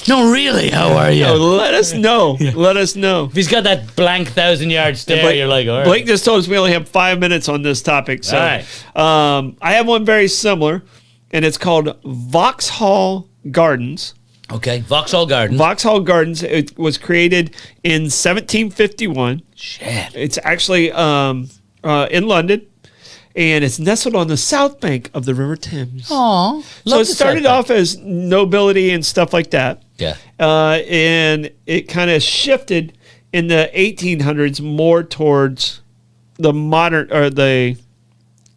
No, really, how are you? No, let us know. Let us know. If he's got that blank 1,000-yard stare, you're like, all right. Blake just told us we only have 5 minutes on this topic. So All right. I have one very similar, and it's called Vauxhall Gardens. Okay, Vauxhall Gardens. Vauxhall Gardens. It was created in 1751. Shit. It's actually in London, and it's nestled on the south bank of the River Thames. Aw. So it started off as nobility and stuff like that. Yeah. And it kind of shifted in the 1800s more towards the modern or the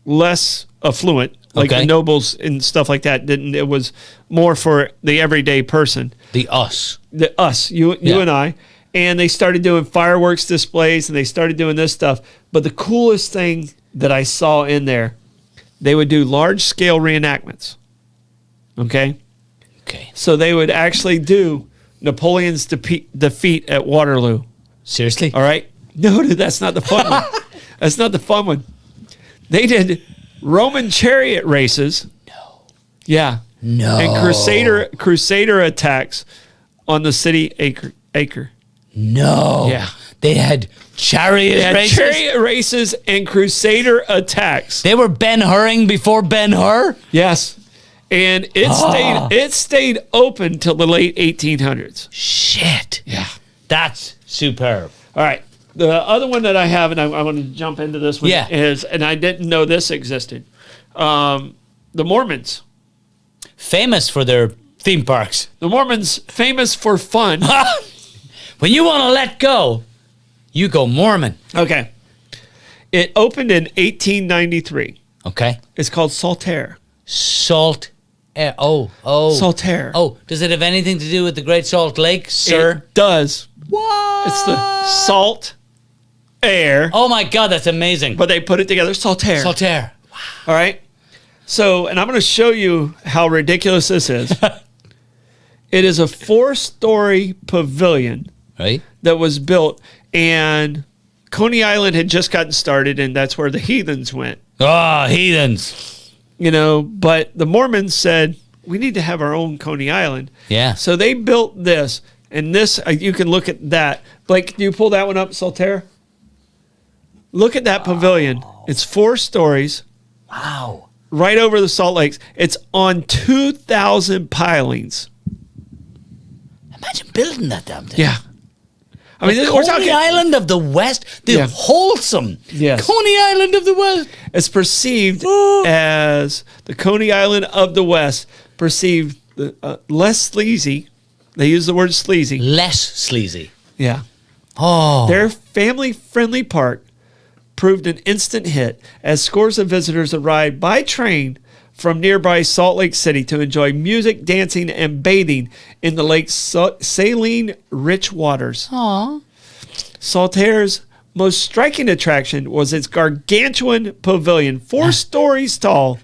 less affluent, like Okay. the nobles and stuff like that. It was more for the everyday person, The us. you Yeah. and I. And they started doing fireworks displays and they started doing this stuff. But the coolest thing that I saw in there, they would do large scale reenactments. Okay. Okay. So they would actually do Napoleon's defeat at Waterloo. Seriously? All right. No, dude, that's not the fun one. That's not the fun one. They did Roman chariot races. No. Yeah. No. And crusader attacks on the city acre. No. Yeah. They had chariot They had races. chariot races and crusader attacks. They were Ben-Hurring before Ben-Hur? Yes. And it stayed open till the late 1800s. Shit. Yeah. That's superb. All right. The other one that I have, and I want to jump into this one, Yeah. is, and I didn't know this existed, the Mormons. Famous for their theme parks. The Mormons, famous for fun. When you want to let go, you go Mormon. Okay. It opened in 1893. Okay. It's called Saltaire. Salt air. Oh. Saltaire. Oh, does it have anything to do with the Great Salt Lake, sir? It does. What? It's the salt air, Oh my God, that's amazing. but they put it together, Saltaire. Saltaire. All right. So, and I'm going to show you how ridiculous this is. It is a 4-story pavilion Right? that was built, and Coney Island had just gotten started, and that's where the heathens went. Oh, heathens. You know, but the Mormons said, we need to have our own Coney Island. Yeah. So they built this, and this, you can look at that. Blake, can you pull that one up, Saltaire? Look at that pavilion. It's 4 stories Wow. right over the Salt Lakes. It's on 2,000 pilings. Imagine building that damn thing. Yeah. I mean, we're Coney talking. Island of the West, the Yeah. wholesome Yes. Coney Island of the West. It's perceived Oh. as the Coney Island of the West, perceived less sleazy. They use the word sleazy. Less sleazy. Yeah. Oh. Their family-friendly park proved an instant hit as scores of visitors arrived by train from nearby Salt Lake City to enjoy music, dancing, and bathing in the lake's saline-rich waters. Aw. Saltaire's most striking attraction was its gargantuan pavilion, 4 stories tall,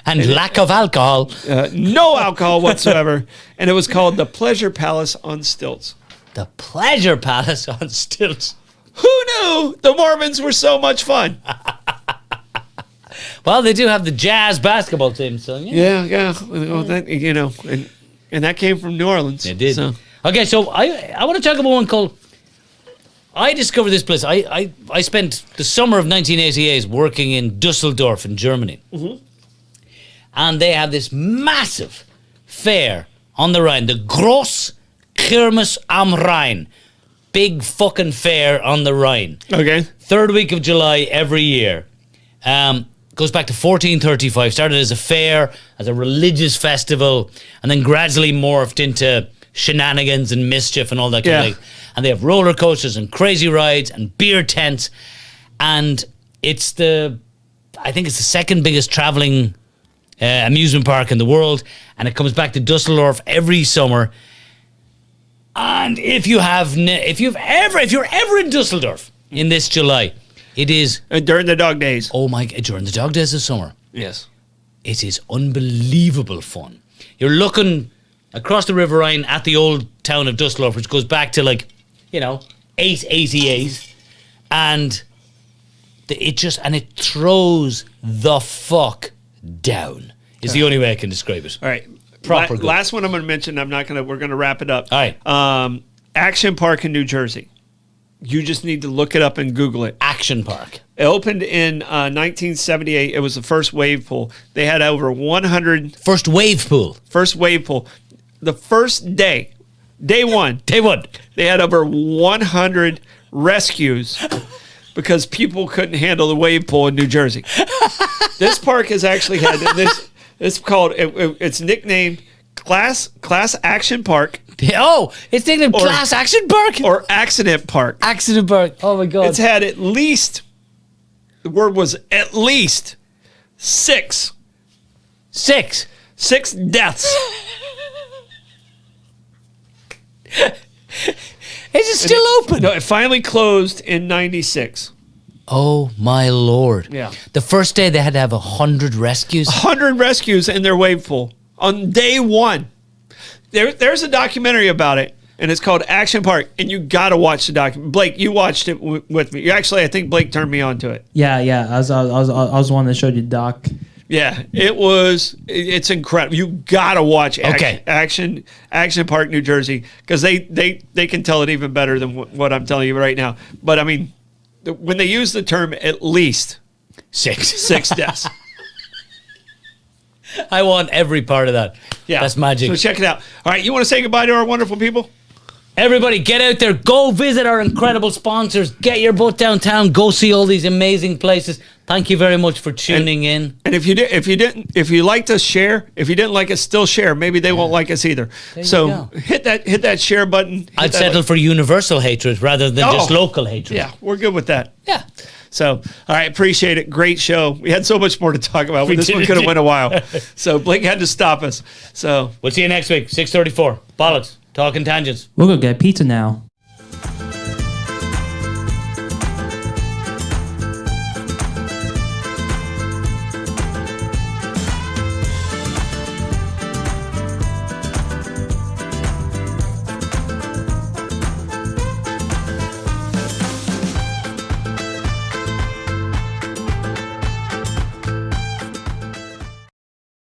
And lack of alcohol. no alcohol whatsoever, and it was called the Pleasure Palace on stilts. The Pleasure Palace on stilts. Who knew the Mormons were so much fun? Well, they do have the Jazz basketball team, so yeah. Yeah. Well, that, you know, and that came from New Orleans. It did. So. Okay, so I want to talk about one called. I discovered this place. I spent the summer of 1988 working in Dusseldorf in Germany. Mm-hmm. And they have this massive fair on the Rhine, the Gross Kirmes am Rhein. Big fucking fair on the Rhine. Okay. 3rd week of July every year. Goes back to 1435. Started as a fair, as a religious festival, and then gradually morphed into shenanigans and mischief and all that kind of thing. And they have roller coasters and crazy rides and beer tents. And it's I think it's the second biggest traveling amusement park in the world. And it comes back to Dusseldorf every summer. And if you're ever in Dusseldorf in this July, it is During the dog days. oh my god, during the dog days of summer. Yes. It is unbelievable fun. You're looking across the River Rhine at the old town of Dusseldorf, which goes back to 888, and it throws the fuck down. Is the only way I can describe it. All right. Proper good. Last one I'm going to mention. We're going to wrap it up. All right. Action Park in New Jersey. You just need to look it up and Google it. Action Park. It opened in 1978. It was the first wave pool. They had over 100. First wave pool. First wave pool. The first day one, they had over 100 rescues because people couldn't handle the wave pool in New Jersey. This park has actually had this. It's called. It's nicknamed Class Action Park. Oh, it's nicknamed Class Action Park or Accident Park. Accident Park. Oh my god! It's had at least. The word was at least six deaths. Is it still open? No, it finally closed in '96. Oh my lord! Yeah. The first day they had to have 100 rescues. 100 rescues in their wave pool on day one. There's a documentary about it, and it's called Action Park. And you got to watch the documentary. Blake, you watched it with me. Actually, I think Blake turned me on to it. Yeah. I was one that showed you doc. Yeah, it's incredible. You gotta watch Action Park, New Jersey, because they can tell it even better than what I'm telling you right now. But I mean, when they use the term at least six deaths. I want every part of that. Yeah, that's magic. So check it out. All right, you want to say goodbye to our wonderful people? Everybody, get out there. Go visit our incredible sponsors. Get your butt downtown. Go see all these amazing places. Thank you very much for tuning in. And if you liked us, share. If you didn't like us, still share. Maybe they won't like us either. So hit that share button. I'd settle for universal hatred rather than just local hatred. Yeah, we're good with that. Yeah. So, all right, appreciate it. Great show. We had so much more to talk about. This one could have went a while. So Blake had to stop us. So we'll see you next week, 6:34. Bollox. Talking Tangents. We'll go get pizza now.